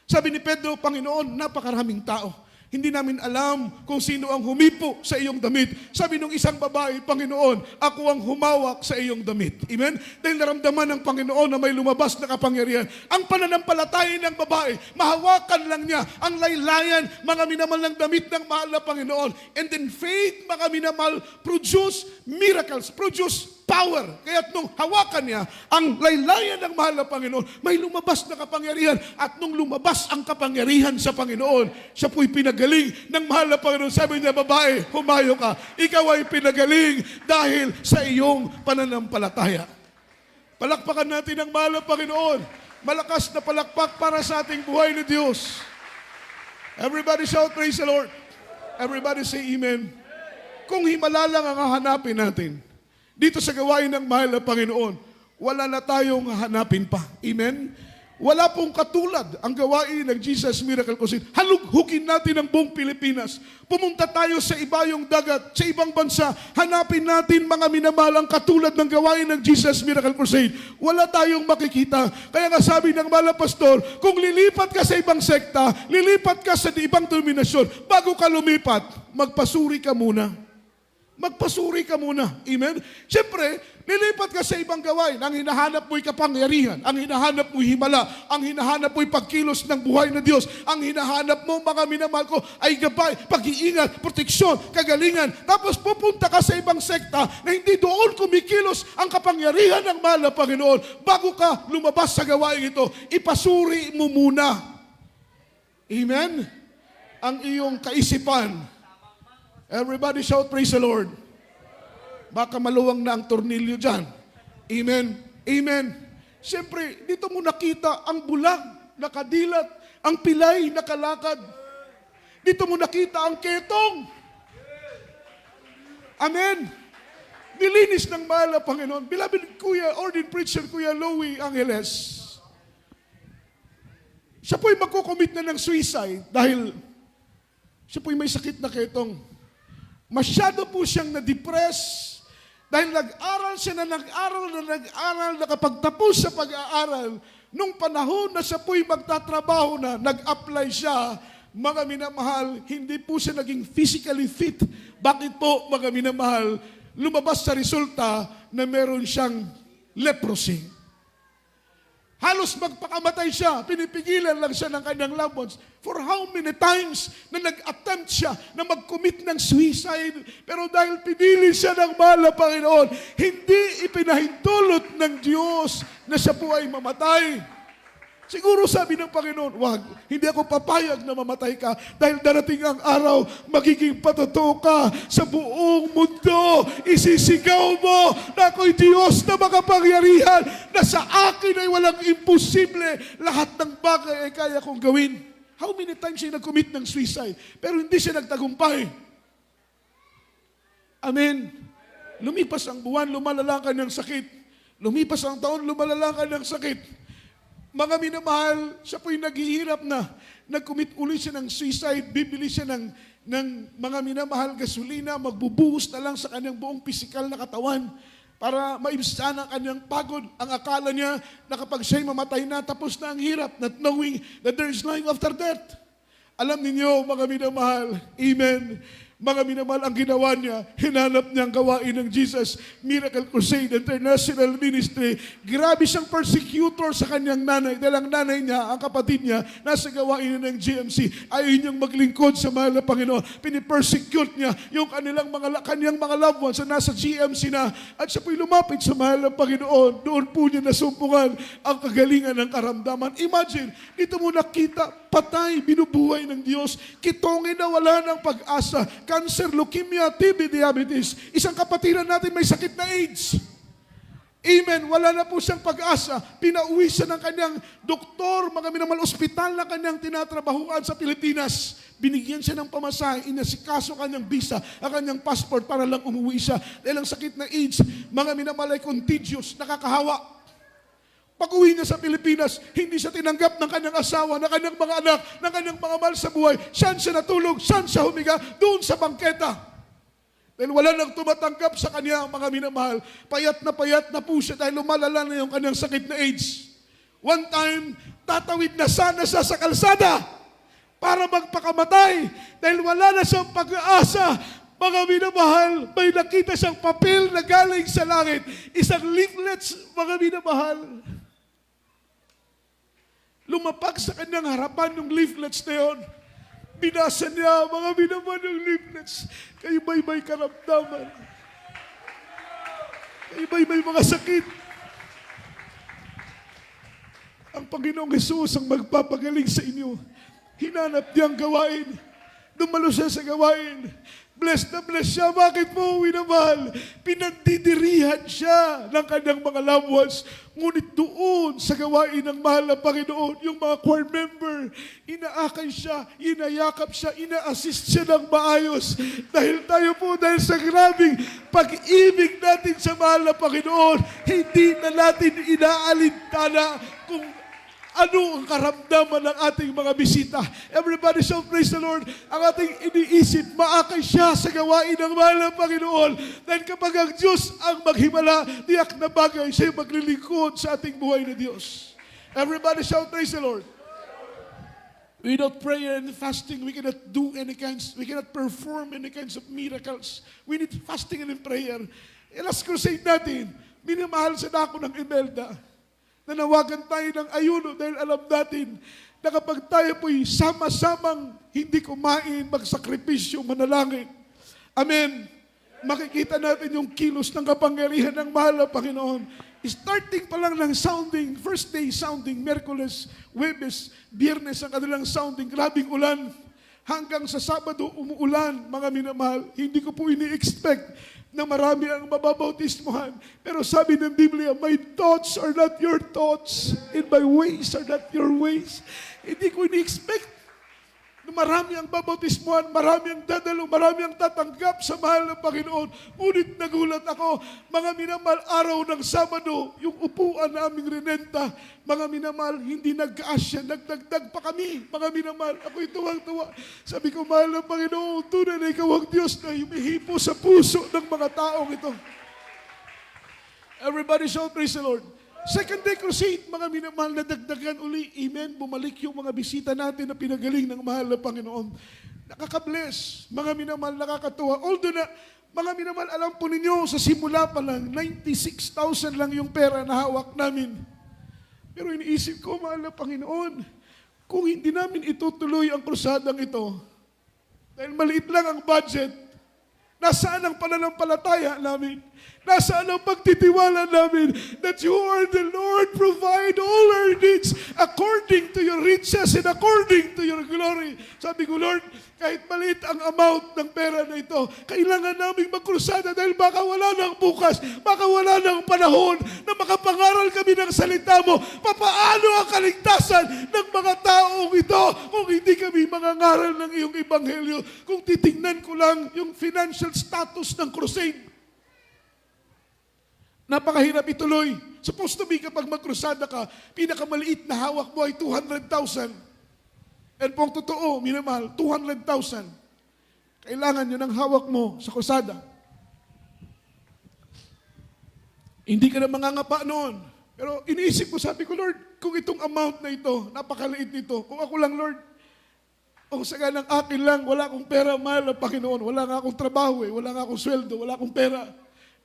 Sabi ni Pedro, Panginoon, napakaraming tao. Hindi namin alam kung sino ang humipo sa iyong damit. Sabi nung isang babae, Panginoon, ako ang humawak sa iyong damit. Amen? Dahil naramdaman ng Panginoon na may lumabas na kapangyarihan. Ang pananampalataya ng babae, mahawakan lang niya ang laylayan, mga minamahal ng damit ng mahal na Panginoon. And then faith, mga minamahal, produce miracles, produce power. Kaya't nung hawakan niya ang laylayan ng mahal na Panginoon, may lumabas na kapangyarihan. At nung lumabas ang kapangyarihan sa Panginoon, siya po'y pinagaling ng mahal na Panginoon. Sabi niya, babae, humayo ka. Ikaw ay pinagaling dahil sa iyong pananampalataya. Palakpakan natin ang mahal na Panginoon. Malakas na palakpak para sa ating buhay ni Diyos. Everybody shout, praise the Lord. Everybody say amen. Kung himala lang ang hahanapin natin, dito sa gawain ng mahal na Panginoon, wala na tayong hahanapin pa. Amen? Wala pong katulad ang gawain ng Jesus Miracle Crusade. Halughukin natin ang buong Pilipinas. Pumunta tayo sa ibayong dagat, sa ibang bansa. Hanapin natin mga minamahal ang katulad ng gawain ng Jesus Miracle Crusade. Wala tayong makikita. Kaya nga sabi ng mahal na pastor, kung lilipat ka sa ibang sekta, lilipat ka sa ibang denominasyon, bago ka lumipat, magpasuri ka muna. Magpasuri ka muna. Amen? Siyempre, lilipat ka sa ibang gawain. Ang hinahanap mo'y kapangyarihan. Ang hinahanap mo'y himala. Ang hinahanap mo'y pagkilos ng buhay ng Diyos. Ang hinahanap mo, mga minamahal ko, ay gabay, pag-iingat, proteksyon, kagalingan. Tapos pupunta ka sa ibang sekta na hindi doon kumikilos ang kapangyarihan ng mahal na Panginoon. Bago ka lumabas sa gawain ito, ipasuri mo muna. Amen? Ang iyong kaisipan. Everybody shout, praise the Lord. Baka maluwang na ang tornilyo dyan. Amen. Amen. Siyempre, dito mo nakita ang bulag, nakadilat, ang pilay, nakalakad. Dito mo nakita ang ketong. Amen. Nilinis ng mahal na Panginoon. Beloved Kuya, ordained preacher, Kuya Louie Angeles. Siya po'y magkukomit na ng suicide dahil siya po'y may sakit na ketong. Masyado po siyang na-depress dahil nag-aral siya na nag-aral, nakapagtapos sa pag-aaral. Nung panahon na siya po'y magtatrabaho na, nag-apply siya, mga minamahal, hindi po siya naging physically fit. Bakit po, mga minamahal, lumabas sa resulta na meron siyang leprosy. Halos magpakamatay siya, pinipigilan lang siya ng kanyang loved ones. For how many times na nag-attempt siya na mag-commit ng suicide, pero dahil pinili siya ng mahal na Panginoon, hindi ipinahintulot ng Diyos na siya po ay mamatay. Siguro sabi ng Panginoon, wag, hindi ako papayag na mamatay ka dahil darating ang araw, magiging patotoo ka sa buong mundo. Isisigaw mo na ako'y Diyos na makapangyarihan, na sa akin ay walang imposible. Lahat ng bagay ay kaya kong gawin. How many times siya nag-commit ng suicide, pero hindi siya nagtagumpay? Amen. Lumipas ang buwan, lumalala ka ng sakit. Lumipas ang taon, lumalala ka ng sakit. Mga minamahal, siya po'y naghihirap na. Nag-commit uli siya ng suicide, bibili siya ng mga minamahal gasolina, magbubuhos na lang sa kanyang buong pisikal na katawan para maibsan ang kanyang pagod. Ang akala niya na kapag siya'y mamatay na, tapos na ang hirap, not knowing that there is life after death. Alam ninyo, mga minamahal, amen, mga minamahal, ang ginawa niya, hinanap niya ang gawain ng Jesus Miracle Crusade International Ministry. Grabe siyang persecutor sa kanyang nanay. Dahil ang nanay niya, ang kapatid niya, nasa gawain ng GMC. Ayaw niyang maglingkod sa mahal na Panginoon. Pinipersecute niya yung kanyang mga loved ones na nasa GMC na. At siya po'y lumapit sa mahal na Panginoon. Doon po niya nasumpungan ang kagalingan ng karamdaman. Imagine, dito mo nakita, patay, binubuhay ng Diyos. Kitongin na wala ng pag-asa. Cancer, leukemia, TB, diabetes. Isang kapatiran natin may sakit na AIDS. Amen. Wala na po siyang pag-asa. Pinauwi siya ng kanyang doktor, mga minamahal, ospital na kanyang tinatrabahuan sa Pilipinas. Binigyan siya ng pamasahe, inasikaso kanyang visa, ang kanyang passport para lang umuwi siya. Dahil ang sakit na AIDS, mga minamahal, ay contagious, nakakahawa. Pag-uwi niya sa Pilipinas, hindi siya tinanggap ng kanyang asawa, ng kanyang mga anak, ng kanyang mga mahal sa buhay. Saan siya natulog? Saan siya humiga? Doon sa bangketa. Dahil wala nang tumatanggap sa kanya, mga minamahal. Payat na po siya dahil lumalala na yung kanyang sakit na AIDS. One time, tatawid na sana siya sa kalsada para magpakamatay. Dahil wala na siyang pag-aasa. Mga minamahal, may nakita siyang papel na galing sa langit. Isang leaflets, mga minamahal. Lumapak sa kanyang harapan yung leaflets na yun. Binasa niya, mga minamahal, yung leaflets. Kayo may karamdaman. Kayo ba'y may mga sakit? Ang Panginoong Hesus ang magpapagaling sa inyo. Hinanap niya ang gawain. Dumalo siya sa gawain. Blessed na blessed siya. Bakit po, minamahal? Pinagdidirihan siya ng kanyang mga loved ones. Ngunit doon sa gawain ng mahal na Panginoon, yung mga choir member, inaakay siya, inayakap siya, ina-assist siya ng maayos. Dahil tayo po, dahil sa grabing pag-ibig natin sa mahal na Panginoon, hindi na natin inaalintana kung ano ang karamdaman ng ating mga bisita. Everybody shout praise the Lord. Ang ating iniisip, maakay siya sa gawain ng mahal ng Panginoon. Dahil kapag ang Diyos ang maghimala, tiyak na bagay siya yung maglilingkod sa ating buhay na Diyos. Everybody shout praise the Lord. Without prayer and fasting, we cannot we cannot perform any kinds of miracles. We need fasting and prayer. Last crusade natin, minamahal sa dako ng Imelda. Nanawagan tayo ng ayuno dahil alam natin na kapag tayo po'y sama-samang hindi kumain, magsakripisyo, manalangin. Amen. Makikita natin yung kilos ng kapangyarihan ng mahal na Panginoon. Starting pa lang ng sounding, first day sounding, Merkules, Webes, Biyernes ang kanilang sounding, grabing ulan. Hanggang sa Sabado, umuulan, mga minamahal. Hindi ko po ini-expect na marami ang mababautismuhan. Pero sabi ng Biblia, my thoughts are not your thoughts, and my ways are not your ways. Hindi ko ini-expect na marami ang babautismuhan, marami ang dadalo, marami ang tatanggap sa mahal ng Panginoon. Ngunit nagulat ako, mga minamahal, araw ng Sabado, yung upuan naming rinenta, mga minamahal, hindi nagkaasya, nagdagdag pa kami. Mga minamahal, ako'y tuwang-tuwa. Sabi ko, mahal ng Panginoon, tunay na ikaw ang Diyos na humihipo sa puso ng mga taong ito. Everybody shout, praise the Lord. Second day crusade, mga minamahal, na dagdagan uli. Amen. Bumalik yung mga bisita natin na pinagaling ng mahal na Panginoon. Nakaka-bless. Mga minamahal, nakakatuwa. Although na, mga minamahal, alam po ninyo, sa simula pa lang, 96,000 lang yung pera na hawak namin. Pero iniisip ko, mahal na Panginoon, kung hindi namin itutuloy ang krusadang ito, dahil maliit lang ang budget, nasaan ang pananampalataya namin? Nasaan ang pagtitiwala namin that you are the Lord, provide all our needs according to your riches and according to your glory. Sabi ko, Lord, kahit maliit ang amount ng pera na ito, kailangan namin magkrusada dahil baka wala nang bukas, baka wala nang panahon na makapangaral kami ng salita mo. Papaano ang kaligtasan ng mga taong ito kung hindi kami mangangaral ng iyong ebanghelyo? Kung titingnan ko lang yung financial status ng crusade, napakahirap ituloy. Supposed to be kapag magkrusada ka, pinakamaliit na hawak mo ay 200,000. And kung totoo, minamahal, 200,000. Kailangan yun ang hawak mo sa krusada. Hindi ka na mangangapa noon. Pero iniisip ko, sabi ko, Lord, kung itong amount na ito, napakaliit nito, kung ako lang, Lord, kung saka ng akin lang, wala akong pera, mahal na Panginoon, wala nga akong trabaho, wala nga akong sweldo, wala akong pera.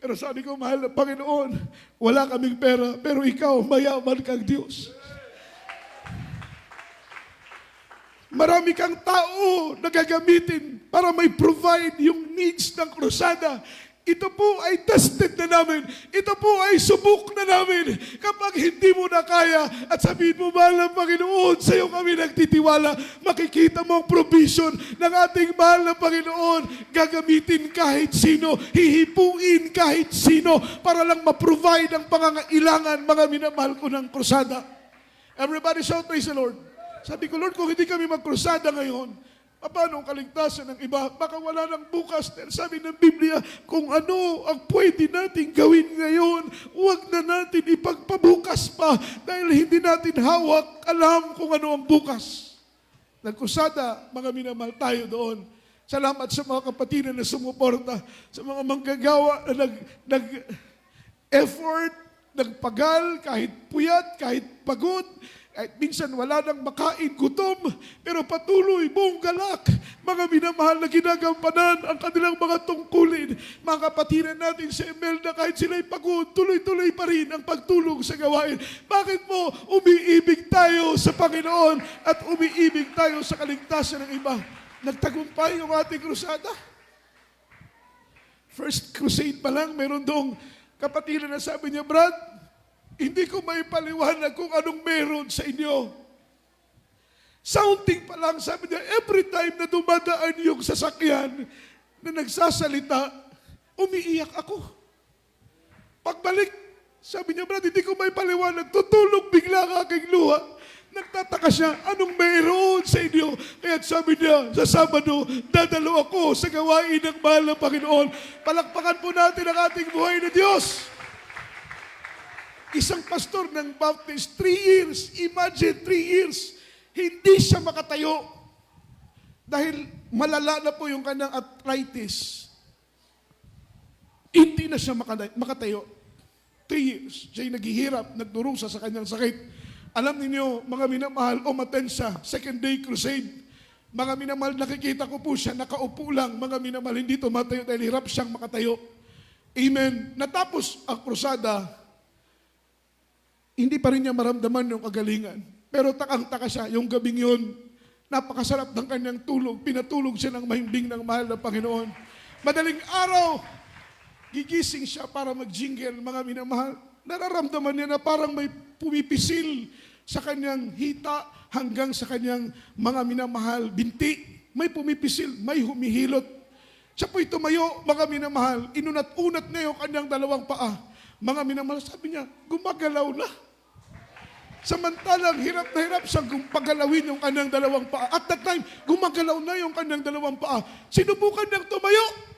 Pero sabi ko, mahal na Panginoon, wala kaming pera, pero ikaw, mayaman kang Diyos. Marami kang tao na gagamitin para may provide yung needs ng krusada. Ito po ay tested na namin. Ito po ay subok na namin. Kapag hindi mo na kaya at sabihin mo, mahal na Panginoon, sa iyo kami nagtitiwala, makikita mo ang provision ng ating mahal na Panginoon. Gagamitin kahit sino, hihipuin kahit sino para lang ma-provide ang pangangailangan, mga minamahal ko ng krusada. Everybody shout, praise the Lord. Sabi ko, Lord, kung hindi kami magkrusada ngayon, paano ang kaligtasan ng iba? Baka wala nang bukas. Dahil sabi ng Biblia, kung ano ang pwede natin gawin ngayon, huwag na natin ipagpabukas pa dahil hindi natin hawak, alam kung ano ang bukas. Nagkusada, mga minamahal tayo doon. Salamat sa mga kapatid na sumuporta, sa mga manggagawa na nag-effort, nagpagal, kahit puyat, kahit pagod, kahit minsan wala nang makain, gutom, pero patuloy, buong galak, mga minamahal na ginagampanan ang kanilang mga tungkulin. Mga kapatiran natin sa Imelda, kahit sila'y pagod, tuloy-tuloy pa rin ang pagtulong sa gawain. Bakit mo umiibig tayo sa Panginoon at umiibig tayo sa kaligtasan ng iba? Nagtagumpay yung ating krusada. First crusade pa lang, meron doong Kapatiran na sabi niya, Brad, hindi ko may paliwanag kung anong meron sa inyo. Sounding pa lang, sabi niya, every time na dumadaan yung sasakyan na nagsasalita, umiiyak ako. Pagbalik, sabi niya, Brad, hindi ko may paliwanag, tutulog bigla ang aking luha. Nagtataka siya, anong mayroon sa inyo? Kaya sabi niya, sa Sabado, dadalo ako sa gawain ng mahal na Panginoon. Palakpakan po natin ang ating buhay na Diyos. Isang pastor ng Baptist, 3 years, imagine 3 years, hindi siya makatayo. Dahil malala na po yung kanyang arthritis. Hindi na siya makatayo. 3 years, siya'y naghihirap, nagdurusa sa kanyang sakit. Alam ninyo, mga minamahal, umattend sa Second Day Crusade. Mga minamahal, nakikita ko po siya, nakaupo lang. Mga minamahal, hindi tumatayo dahil hirap siyang makatayo. Amen. Natapos ang krusada, hindi pa rin niya maramdaman yung kagalingan. Pero takang-taka siya, yung gabing yun, napakasarap ng kanyang tulog. Pinatulog siya ng mahimbing ng mahal na Panginoon. Madaling araw, gigising siya para mag-jingle, mga minamahal. Nararamdaman niya na parang may pumipisil sa kanyang hita hanggang sa kanyang mga minamahal binti. May pumipisil, may humihilot. Siya po'y tumayo, mga minamahal. Inunat-unat niya yung kanyang dalawang paa. Mga minamahal, sabi niya, gumagalaw na. Samantalang hirap na hirap siyang pagalawin yung kanyang dalawang paa. At that time, gumagalaw na yung kanyang dalawang paa. Sinubukan niyang tumayo.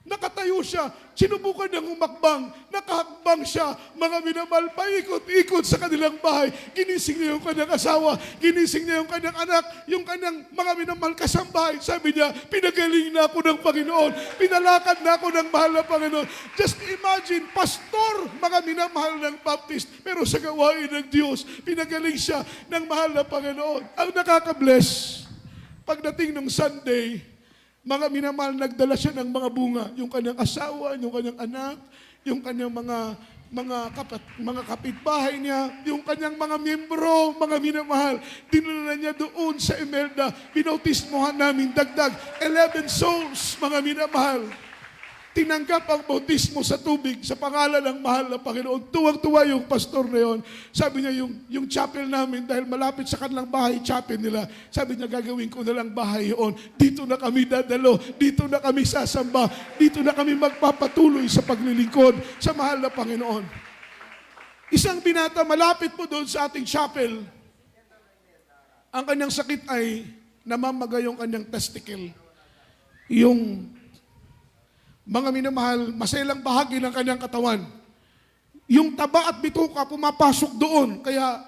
Nakatayo siya, sinubukan niyang humakbang, nakahakbang siya, mga minamahal, paikot-ikot sa kanilang bahay. Ginising niya yung kanyang asawa, ginising niya yung kanyang anak, yung kanyang mga minamahal kasambahay. Sabi niya, pinagaling na ako ng Panginoon, pinalakad na ako ng mahal na Panginoon. Just imagine, pastor, mga minamahal ng Baptist, pero sa gawain ng Diyos, pinagaling siya ng mahal na Panginoon. Ang nakaka-bless, pagdating ng Sunday, mga minamahal, nagdala siya ng mga bunga. Yung kanyang asawa, yung kanyang anak, yung kanyang mga kapitbahay niya, yung kanyang mga miyembro, mga minamahal. Dinala niya doon sa Imelda. Binautismohan namin dagdag 11 souls, mga minamahal. Tinanggap ang bautismo sa tubig sa pangalan ng mahal na Panginoon. Tuwang-tuwa yung pastor na yun. Sabi niya, yung chapel namin, dahil malapit sa kanilang bahay, chapel nila, sabi niya, gagawin ko na lang bahay yun. Dito na kami dadalo, dito na kami sasamba, dito na kami magpapatuloy sa paglilingkod sa mahal na Panginoon. Isang binata, malapit po doon sa ating chapel, ang kanyang sakit ay namamaga yung kanyang testicle. Yung mga minamahal, maselang bahagi ng kanyang katawan. Yung taba at bituka pumapasok doon, kaya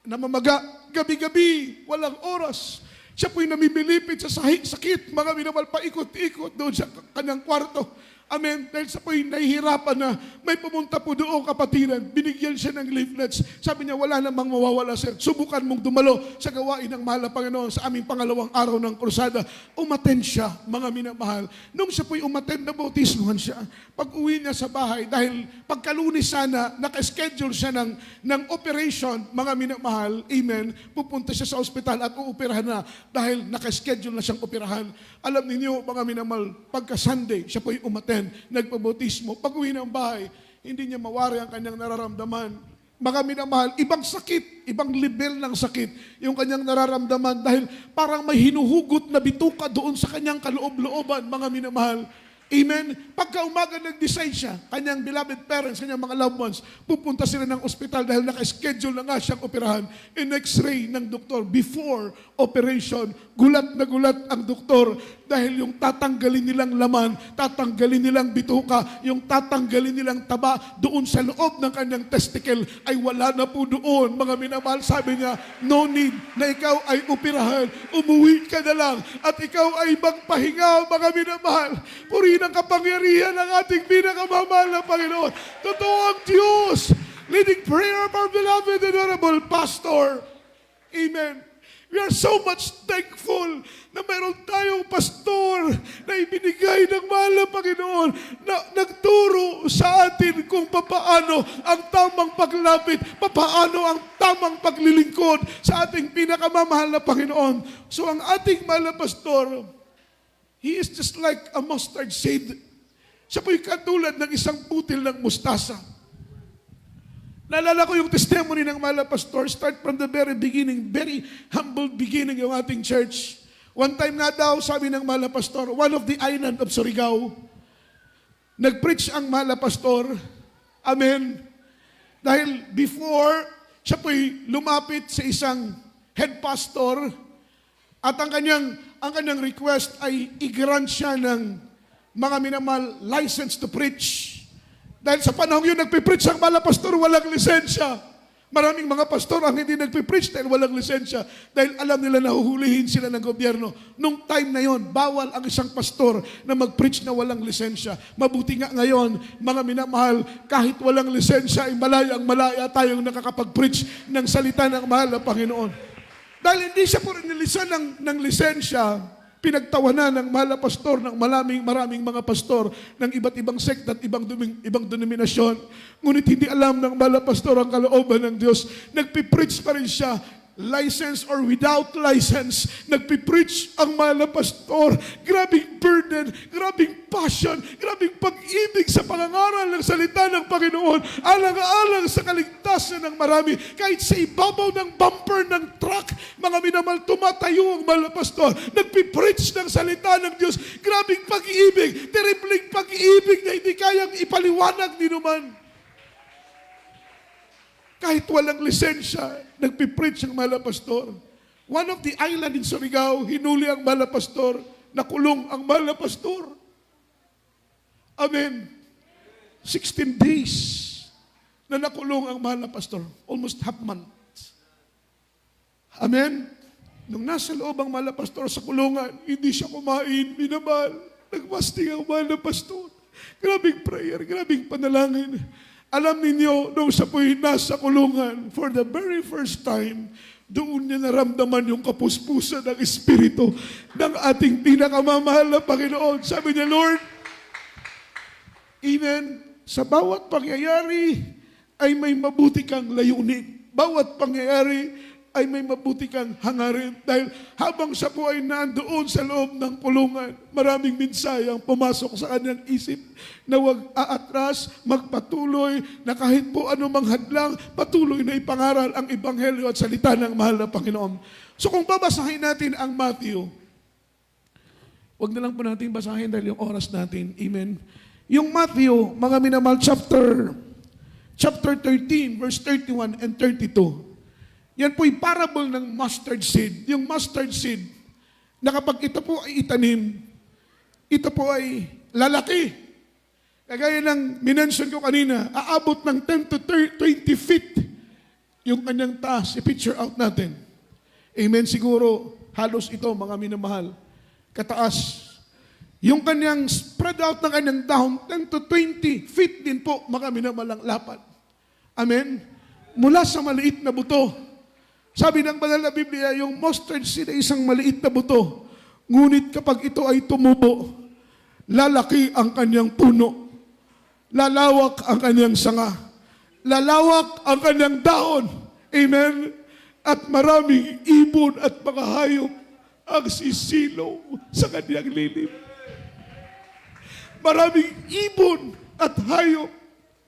namamaga, gabi-gabi, walang oras. Siya po'y namimilipit sa sakit, mga minamahal, paikot-ikot doon sa kanyang kwarto. Amen. Dahil sa po'y nahihirapan na may pumunta po doon kapatiran. Binigyan siya ng leaflets. Sabi niya, wala namang mawawala, sir. Subukan mong dumalo sa gawain ng mahal na Panginoon sa aming pangalawang araw ng krusada. Umattend siya, mga minamahal. Nung siya po'y umattend, nabautismuhan siya. Pag uwi niya sa bahay, dahil pagkalunis sana, naka-schedule siya ng operation, mga minamahal, amen, pupunta siya sa ospital at uupirahan na dahil naka-schedule na siyang operahan. Alam ninyo, mga minamahal, pagka-Sunday, siya po'y umattend, nagpabautismo. Pag uwi ng bahay, hindi niya mawari ang kanyang nararamdaman. Mga minamahal, ibang sakit, ibang level ng sakit yung kanyang nararamdaman dahil parang may hinuhugot na bituka doon sa kanyang kaloob-looban, mga minamahal. Amen? Pagka umaga nag-decide siya, kanyang beloved parents, kanyang mga loved ones, pupunta sila ng ospital dahil naka-schedule na nga siyang operahan. In x-ray ng doktor, before operation, gulat na gulat ang doktor dahil yung tatanggalin nilang laman, tatanggalin nilang bituka, yung tatanggalin nilang taba doon sa loob ng kanyang testicle ay wala na po doon. Mga minamahal, sabi niya, no need na ikaw ay operahan. Umuwi ka na lang at ikaw ay magpahinga, mga minamahal. Purihin ang kapangyarihan ng ating pinakamamahal na Panginoon. Totoo ang Diyos. Leading prayer of our beloved and honorable pastor. Amen. We are so much thankful na mayroon tayong pastor na ibinigay ng mahal na Panginoon na nagturo sa atin kung papaano ang tamang paglapit, papaano ang tamang paglilingkod sa ating pinakamamahal na Panginoon. So ang ating mahal na pastor, he is just like a mustard seed. Siya po'y katulad ng isang butil ng mustasa. Naalala ko yung testimony ng mahal na pastor, start from the very beginning, very humble beginning yung ating church. One time nga daw, sabi ng mahal na pastor, one of the island of Surigao, nag-preach ang mahal na pastor, amen, dahil before, siya po'y lumapit sa isang head pastor, at ang kanyang request ay i-grant siya ng mga minamahal license to preach. Dahil sa panahon yun, nagpipreach ang mahal na pastor, walang lisensya. Maraming mga pastor ang hindi nagpipreach dahil walang lisensya. Dahil alam nila nahuhulihin sila ng gobyerno. Nung time na yon, bawal ang isang pastor na mag-preach na walang lisensya. Mabuti nga ngayon, mga minamahal, kahit walang lisensya, ay malaya tayong nakakapag-preach ng salita ng mahal na Panginoon. Dahil hindi siya po nilisan ng lisensya, pinagtawanan ng mahal na pastor, ng maraming mga pastor ng iba't ibang sekta at ibang denominasyon. Ngunit hindi alam ng mahal na pastor ang kalooban ng Diyos. Nagpipreach pa rin siya, license or without license. Nagpipreach ang mahal na pastor. Grabing burden, grabing passion, grabing pag-ibig sa pangangaral ng salita ng Panginoon. Alang-alang sa kaligtasan ng marami. Kahit sa ibabaw ng bumper ng truck, mga minamahal, tumatayo ang mahal na pastor. Nagpipreach ng salita ng Diyos. Grabing pag-ibig, terribling pag-ibig na hindi kayang ipaliwanag ni numan. Kahit walang lisensya, nagpipreach ang mahal na pastor. One of the island in Surigao, hinuli ang mahal na pastor, nakulong ang mahal na pastor. Amen. 16 days na nakulong ang mahal na pastor. Almost half month. Amen. Nung nasa loob ang mahal na pastor sa kulungan, hindi siya kumain, minamahal. Nagmasting ang mahal na pastor. Grabing prayer, grabing panalangin. Alam ninyo, nung siya po'y nasa kulungan, for the very first time, doon niya naramdaman yung kapuspusan ng Espiritu ng ating pinakamamahal na Panginoon. Sabi niya, Lord, Amen, sa bawat pangyayari ay may mabuti kang layunin. Bawat pangyayari ay may mabuti kang hangarin. Dahil habang siya po ay nandoon sa loob ng pulungan, maraming mensahe ang pumasok sa kanyang isip na huwag aatras, magpatuloy, na kahit po anumang hadlang, patuloy na ipangaral ang Ebanghelyo at salita ng mahal na Panginoon. So kung babasahin natin ang Matthew, huwag na lang po natin basahin dahil yung oras natin. Amen. Yung Matthew, mga minamahal, chapter 13, verse 31 and 32. Yan po'y parable ng mustard seed. Yung mustard seed, na kapag ito po ay itanim, ito po ay lalaki. Kagaya ng minention ko kanina, aabot ng 10 to 20 feet yung kanyang taas. I-picture out natin. Amen, siguro halos ito, mga minamahal, kataas. Yung kanyang spread out ng kanyang dahon, 10 to 20 feet din po, mga minamalang lapad. Amen? Mula sa maliit na buto. Sabi ng banal na Biblia, yung mustard seed ay isang maliit na buto. Ngunit kapag ito ay tumubo, lalaki ang kanyang puno. Lalawak ang kanyang sanga. Lalawak ang kanyang dahon. Amen? At maraming ibon at mga hayop ang sisilaw sa kanyang lilim. Maraming ibon at hayop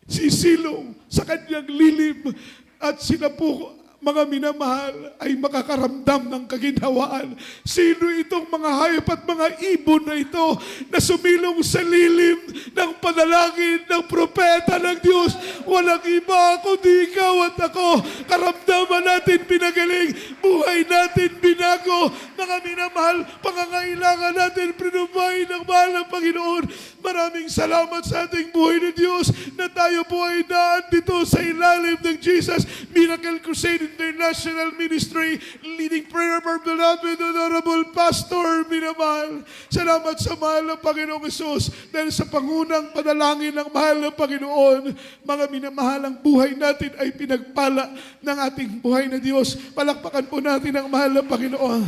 sisilaw sa kanyang lilim. At sila po, mga minamahal, ay makakaramdam ng kaginhawaan. Sino itong mga hayop at mga ibon na ito na sumilong sa lilim ng panalangin ng propeta ng Diyos? Walang iba kundi ikaw at ako. Karamdaman natin pinagaling, buhay natin binago. Mga minamahal, pangangailangan natin pinumay ng mahal ng Panginoon. Maraming salamat sa ating buhay ng Diyos na tayo po ay daan dito sa ilalim ng Jesus Miracle Crusade International Ministry, leading prayer for beloved Honorable Pastor minamahal. Salamat sa mahal ng Panginoong Hesus dahil sa pangunang panalangin ng mahal ng Panginoon, mga minamahal, ang buhay natin ay pinagpala ng ating buhay na Diyos. Palakpakan po natin ang mahal ng Panginoon.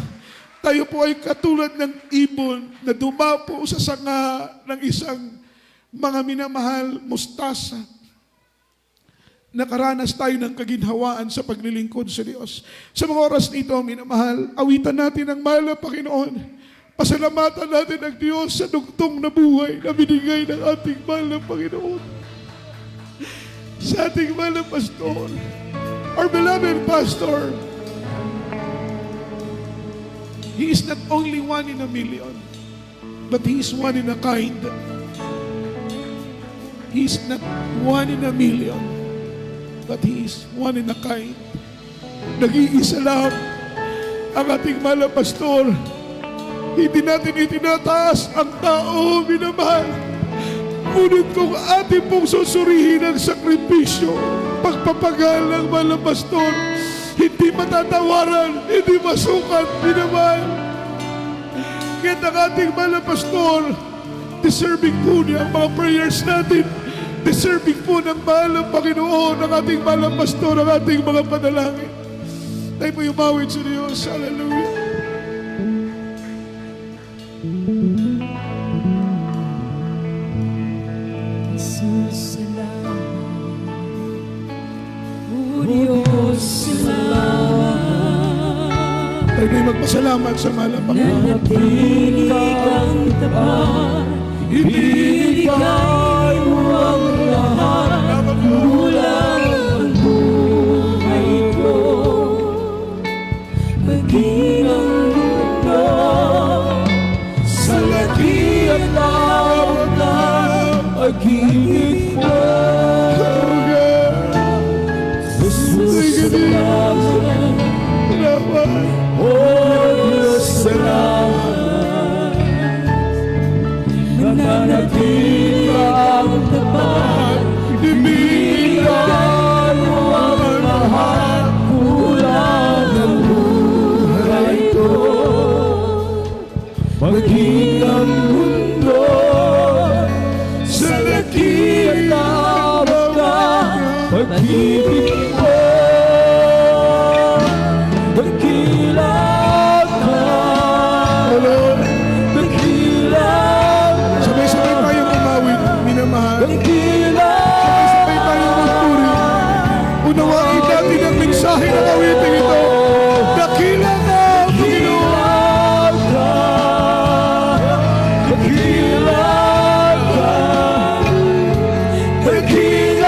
Tayo po ay katulad ng ibon na dumapo sa sanga ng isang mga minamahal mustasa. Nakaranas tayo ng kaginhawaan sa paglilingkod sa Diyos. Sa mga oras nito, minamahal, awitan natin ang mahal na Panginoon. Pasalamatan natin ang Diyos sa dugtong na buhay na binigay ng ating mahal na Panginoon. Sa ating mahal na pastor, our beloved pastor, he is not only one in a million, but he is one in a kind. He is not one in a million, but he is one in a kind. Nag-iisa lang ang ating mahal na pastor. Hindi natin itinataas ang tao, minamahal. Ngunit kung ating pong susurihin ang sakripisyo, pagpapagal ng mahal na pastor, hindi matatawaran, hindi masukat, minamahal. Kaya ang ating mahal na pastor, deserving po niya ang mga prayers natin. Deserving po ng mahal ng Panginoon, ng ating mahal na pastor, ang ating mga panalangin. Tayo po umawit sa Diyos. Hallelujah. Jesus, salamat. O Diyos, salamat. Tayo po'y magpasalamat sa mahal ng Panginoon. Nanatili kang tapat. Ibigay mo ang lahat. Kulang ang buhay ko. Maging ang mundo sa laki at tawag na pag-ibig mo. Jesus, salamat. O Diyos, salamat. Nananatili ang tapat. Ibigay mo ang lahat. Kulang ang buhay ko. Maging ang mundo sa laki at tawag na pag-ibig mo. Dakilang ka, dakilang ka, Sabay-sabay tayong umawit, minamahal. dakilang Sabay tayong magpuri. Unawain natin ang mensahe ng awiting ito. Dakila ka, Panginoon. dakilang ka, dakilang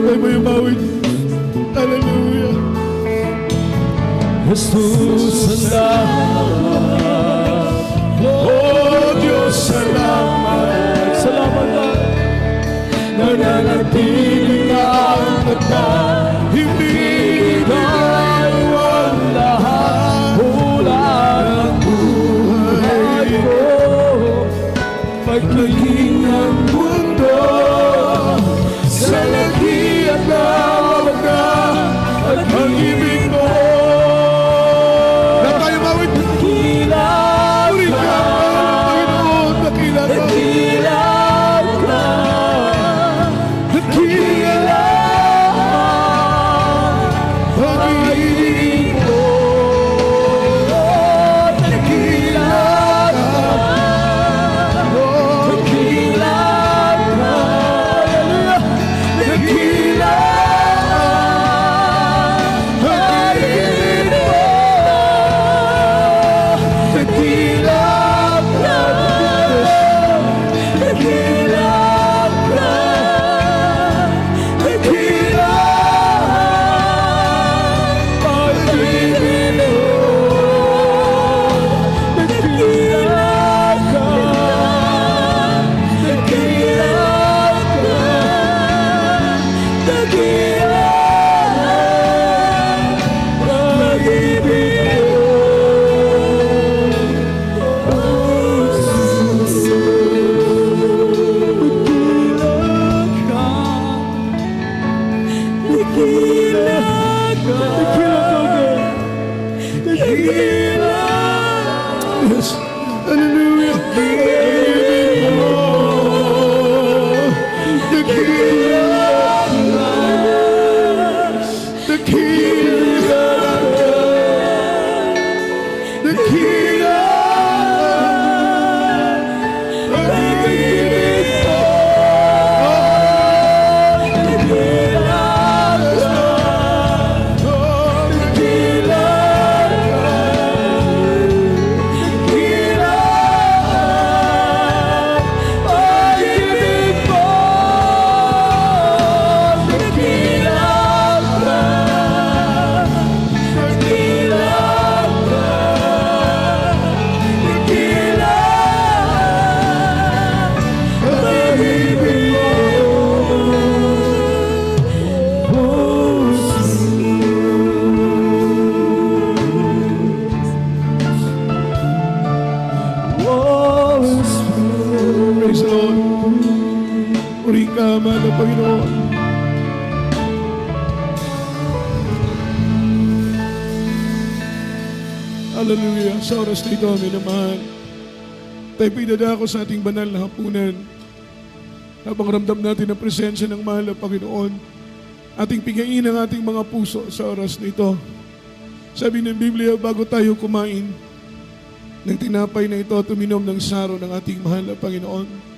Tayo po'y umawit. Hallelujah. Jesus, salamat. Oh Diyos, salamat. Salamat ka. Nananatili ka ang tapat. Ibigay mo ang lahat. Kulang ang buhay ko. Pagiging ang mundo sa laki at tawag na pag-ibig mo. Lahat tayo umawit. Dakilang Puri ka, ka, Panginoon. Dakila ka. dakilang ka, dakilang pag-ibig mo. Dakilang ka, dakilang ka, dakilang pag-ibig mo. Dakilang ka, dakilang ka, dakilang pag-ibig mo. Dakilang ka, dakilang ka, dakilang pag-ibig mo. Yes. Hallelujah. Pinupuri ka, mahal na Panginoon. Hallelujah. Sa oras na ito, minamahal, tayo pinadako sa ating banal na hapunan. Habang ramdam natin ang presensya ng mahal na Panginoon, ating pigain ang ating mga puso sa oras na ito. Sabi ng Biblia, bago tayo kumain ng tinapay na ito at uminom ng saro ng ating mahal na Panginoon,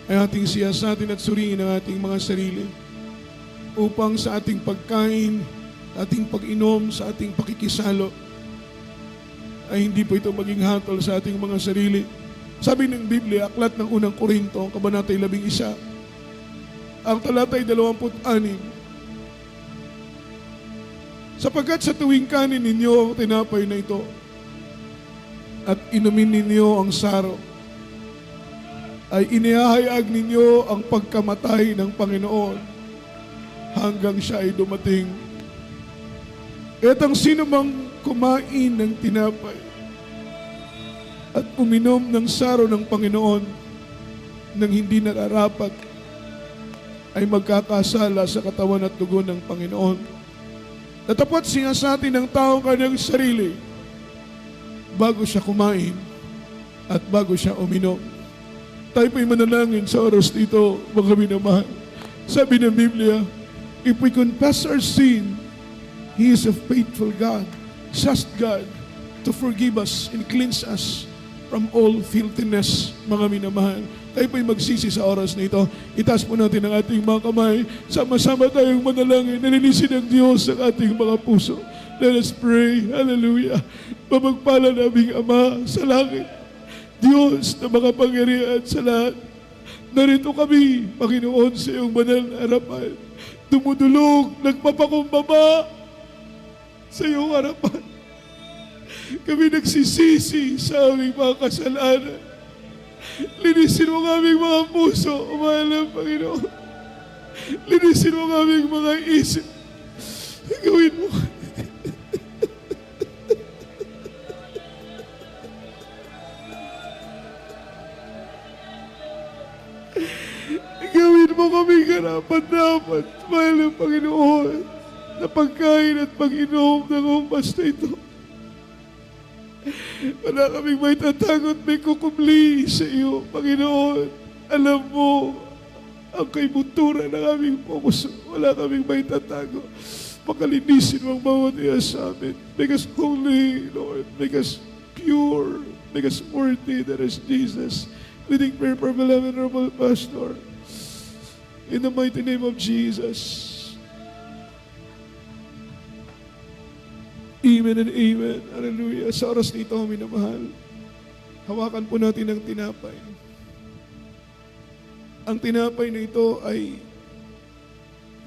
ay ating siyasatin at suriin ang ating mga sarili upang sa ating pagkain, ating pag-inom, sa ating pakikisalo, ay hindi po ito maging hatol sa ating mga sarili. Sabi ng Biblia, aklat ng unang Korinto, kabanatay 11, ang talatay 26, sapagkat sa tuwing kanin ninyo ang tinapay na ito at inumin ninyo ang saro, ay inihahayag ninyo ang pagkamatay ng Panginoon hanggang siya ay dumating. At ang sino mang kumain ng tinapay at uminom ng saro ng Panginoon nang hindi nararapat, ay magkakasala sa katawan at dugo ng Panginoon. Natapat siya sa atin ng tao kanyang sarili bago siya kumain at bago siya uminom. Tayo po'y manalangin sa oras dito, mga minamahal. Sabi ng Biblia, if we confess our sin, He is a faithful God, just God, to forgive us and cleanse us from all filthiness, mga minamahal. Tayo po'y magsisi sa oras na ito. Itaas po natin ang ating mga kamay. Sama-sama tayong manalangin. Nalinisin ng Diyos ang ating mga puso. Let us pray. Hallelujah. Mapagpala naming Ama sa langit, Diyos na makapangyarihan sa lahat, narito kami, Panginoon, sa iyong banal na harapan. Dumudulog, nagpapakumbaba sa iyong harapan. Kami nagsisisi sa aming mga kasalanan. Linisin mo ang aming mga puso, mahal na Panginoon. Linisin mo ang aming mga isip. Gawin mo. Gawin mo kami karapat-dapat, mahal na Panginoon, na pagkain at pag-inom ng humpas na ito. Wala kaming may tatagot, may kukumli sa iyo, Panginoon. Alam mo ang kaibuturan ng aming puso. Wala kaming may tatago. Pakalinisin mo ang bawat iya sa amin. Make us holy, Lord. Make us pure. Make us worthy. That is Jesus. We think prayer for beloved and noble Pastor. In the mighty name of Jesus. Amen and amen. Hallelujah. Sa oras nito, minamahal, hawakan po natin ang tinapay. Ang tinapay na ito ay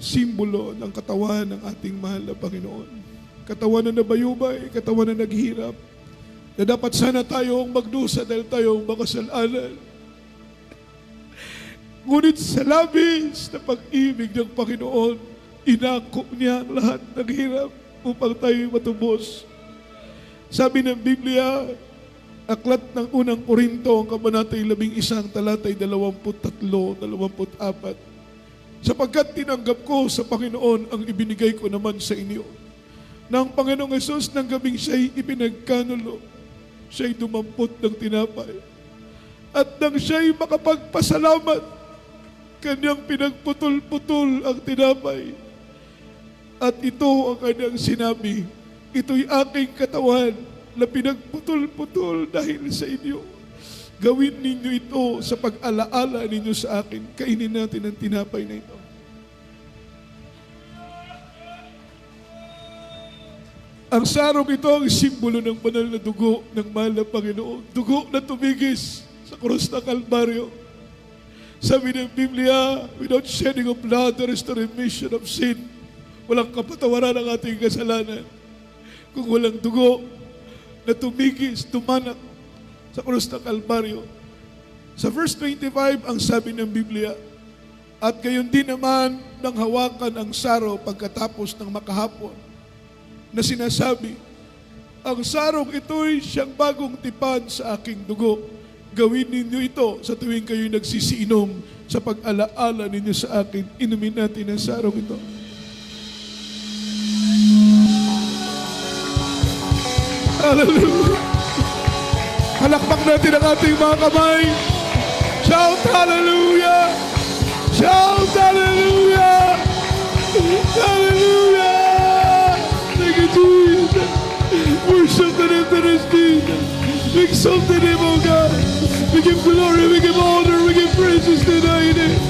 simbolo ng katawan ng ating mahal na Panginoon. Katawan na nabayubay, katawan na naghirap, na dapat sana tayong magdusa dahil tayong makasalanan. Ngunit sa labis na pag-ibig ng Panginoon, inakop niya ang lahat ng hirap upang tayo matubos. Sabi ng Biblia, aklat ng unang Korinto, ang kabanatay 11, talatay 23-24, sapagkat tinanggap ko sa Panginoon ang ibinigay ko naman sa inyo. Nang Panginoong Hesus ng gabing siya'y ipinagkanulo, siya'y dumampot ng tinapay. At nang siya'y makapagpasalamat, kanyang pinagputol-putol ang tinapay. At ito ang kanyang sinabi, ito'y aking katawan na pinagputol-putol dahil sa inyo. Gawin ninyo ito sa pag-alaala ninyo sa akin. Kainin natin ang tinapay na ito. Ang sarong ito ang simbolo ng banal na dugo ng mahal na Panginoon. Dugo na tumigis sa krus ng Kalbaryo. Sabi ng Biblia, without shedding of blood, there is the remission of sin. Walang kapatawaran ng ating kasalanan kung walang dugo na tumigis, tumanak sa krus ng Kalbaryo. Sa verse 25, ang sabi ng Biblia, at gayon din naman nang hawakan ang saro pagkatapos ng makahapon, na sinasabi, ang sarong ito'y siyang bagong tipan sa aking dugo. Gawin ninyo ito sa tuwing kayo nagsisiinom sa pag-alaala ninyo sa akin. Inumin natin ang sarong ito. Hallelujah! Halakpak natin ang ating mga kamay. Shout hallelujah! Shout hallelujah! Hallelujah! Thank you, Jesus. Worship the name that is Jesus. We exalt the name of God. We give glory, we give honor, we give praises to thy name.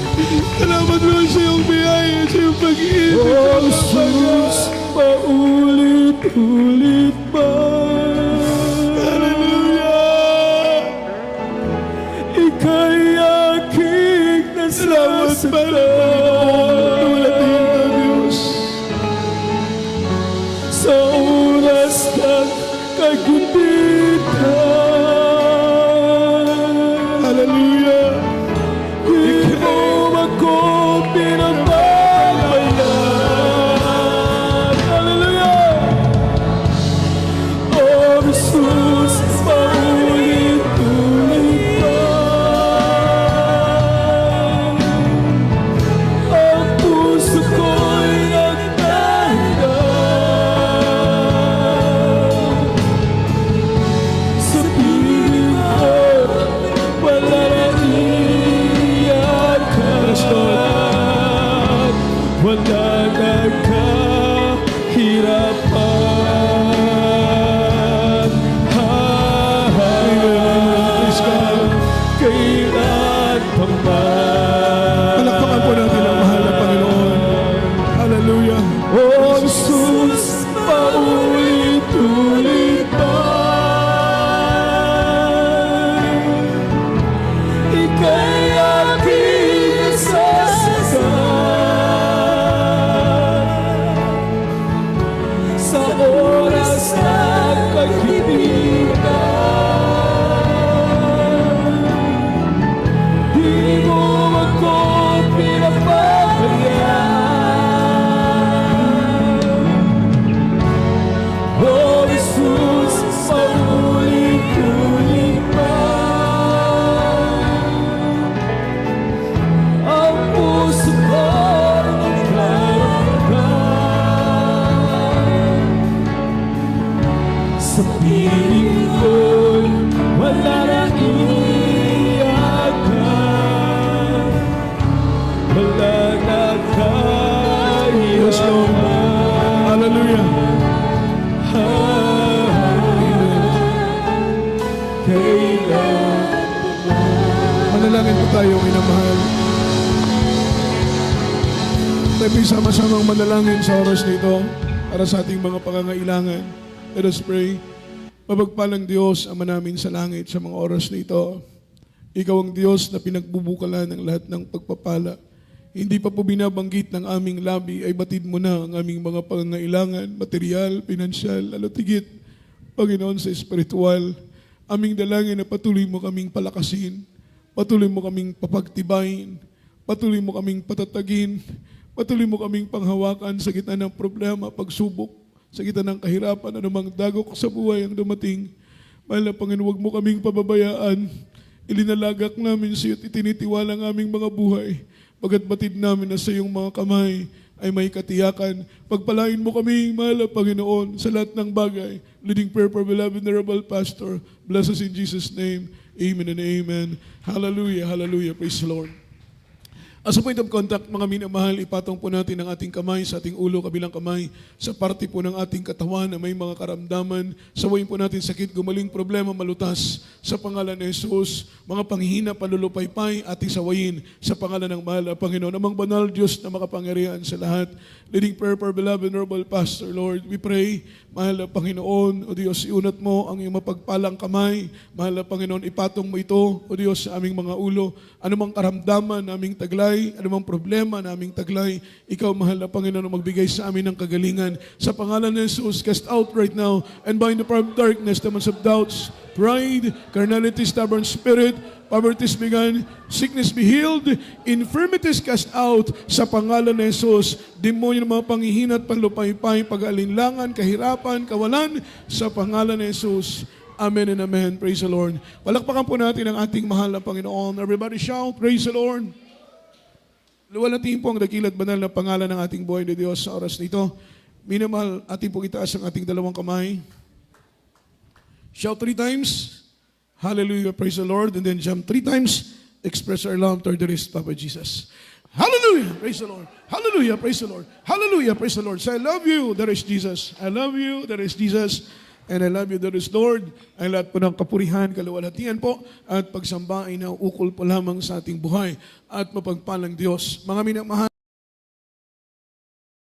Salamat mo sa iyong biyaya, sa iyong pag-ibig. Oh, Jesus, paulit-ulit ba? Hallelujah! Ika'y aking Salamat nasasaktan. Panginoon. Diyos. Sa oras ng kagupitan, Hallelujah! di mo ako pinababayaan. Hallelujah! Oh, Jesus, paulit-ulit ba? Ang puso ko'y nagdahilan. Sa piling ko, wala na iyakan. Wala na kahirapan. Kailan pa man. Palakpakan po natin ang mahal na Panginoon. Hallelujah! Oh, Jesus, paulit-ulit ba? Ika'y aking nasasaktan. Sa oras ng pag-ibigan, di mo ako pinapabayaan. Oh, Jesus, paulit-ulit ba? Ang puso ko'y naglalakad. Sa piling ko'y wala na iyakan. Wala na Yes, Lord. kahirapan. Hallelujah! Kailan Manalangin po tayo, minamahal. Tayo po'y sama-samang manalangin sa oras na ito para sa ating mga pangangailangan. Let us pray. Mapagpalang Diyos, Ama namin sa langit sa mga oras na ito. Ikaw ang Diyos na pinagbubukalan ng lahat ng pagpapala. Hindi pa po binabanggit ng aming labi ay batid mo na ang aming mga pangangailangan, material, pinansyal, lalo't higit, Panginoon, sa espiritual. Aming dalangin na patuloy mo kaming palakasin, patuloy mo kaming papagtibayin, patuloy mo kaming patatagin, patuloy mo kaming panghawakan sa gitna ng problema, pagsubok, sa gitna ng kahirapan, anumang dagok sa buhay ang dumating. Mahal na Panginoon, huwag mo kaming pababayaan. Ilinalagak namin sa iyo at itinitiwala ang aming mga buhay. Pagkat batid namin na sa iyong mga kamay ay may katiyakan. Pagpalain mo kami, mahal na Panginoon, sa lahat ng bagay. Leading prayer for beloved Venerable Pastor. Bless us in Jesus' name. Amen and amen. Hallelujah, hallelujah. Praise the Lord. As a point of contact, mga minamahal, ipatong po natin ang ating kamay sa ating ulo, kabilang kamay, sa parte po ng ating katawan na may mga karamdaman. Sawayin po natin sakit, gumaling, problema, malutas. Sa pangalan ni Jesus, mga panghihina, panlulupaypay, ating sawayin sa pangalan ng mahal na Panginoon. Amang banal Diyos na makapangyarihan sa lahat. Leading prayer for beloved Venerable Pastor, Lord, we pray, mahal na Panginoon, o Diyos, iunat mo ang iyong mapagpalang kamay. Mahal na Panginoon, ipatong mo ito, o Diyos, sa aming mga ulo. Anumang karamdaman naming taglay, anumang problema naming taglay, ikaw, mahal na Panginoon, magbigay sa amin ng kagalingan. Sa pangalan ni Jesus, cast out right now, and bind the power of darkness, demons of doubts, pride, carnality, stubborn spirit, poverty is begun, sickness be healed, infirmities cast out sa pangalan ni Jesus. Demonyo ng mga panghihina at panlupaypay, pag-alinlangan, kahirapan, kawalan sa pangalan ni Jesus. Amen and amen. Praise the Lord. Palakpakan po natin ang ating mahal na Panginoon. Everybody shout, praise the Lord. Luwalhatiin po ang dakilat banal na pangalan ng ating buhay na Diyos sa oras nito. Minamahal, ating pong itaas ang ating dalawang kamay. Shout 3 times. Hallelujah, praise the Lord. And then jump 3 times. Express our love toward the rest, Papa Jesus. Hallelujah, praise the Lord. Hallelujah, praise the Lord. Hallelujah, praise the Lord. Say, I love you, there is Jesus. I love you, there is Jesus. And I love you, there is Lord. Ang lahat po ng kapurihan, kaluwalhatian po, at pagsamba ay nauukol po lamang sa ating buhay at mapagpalang Diyos. Mga minamahal,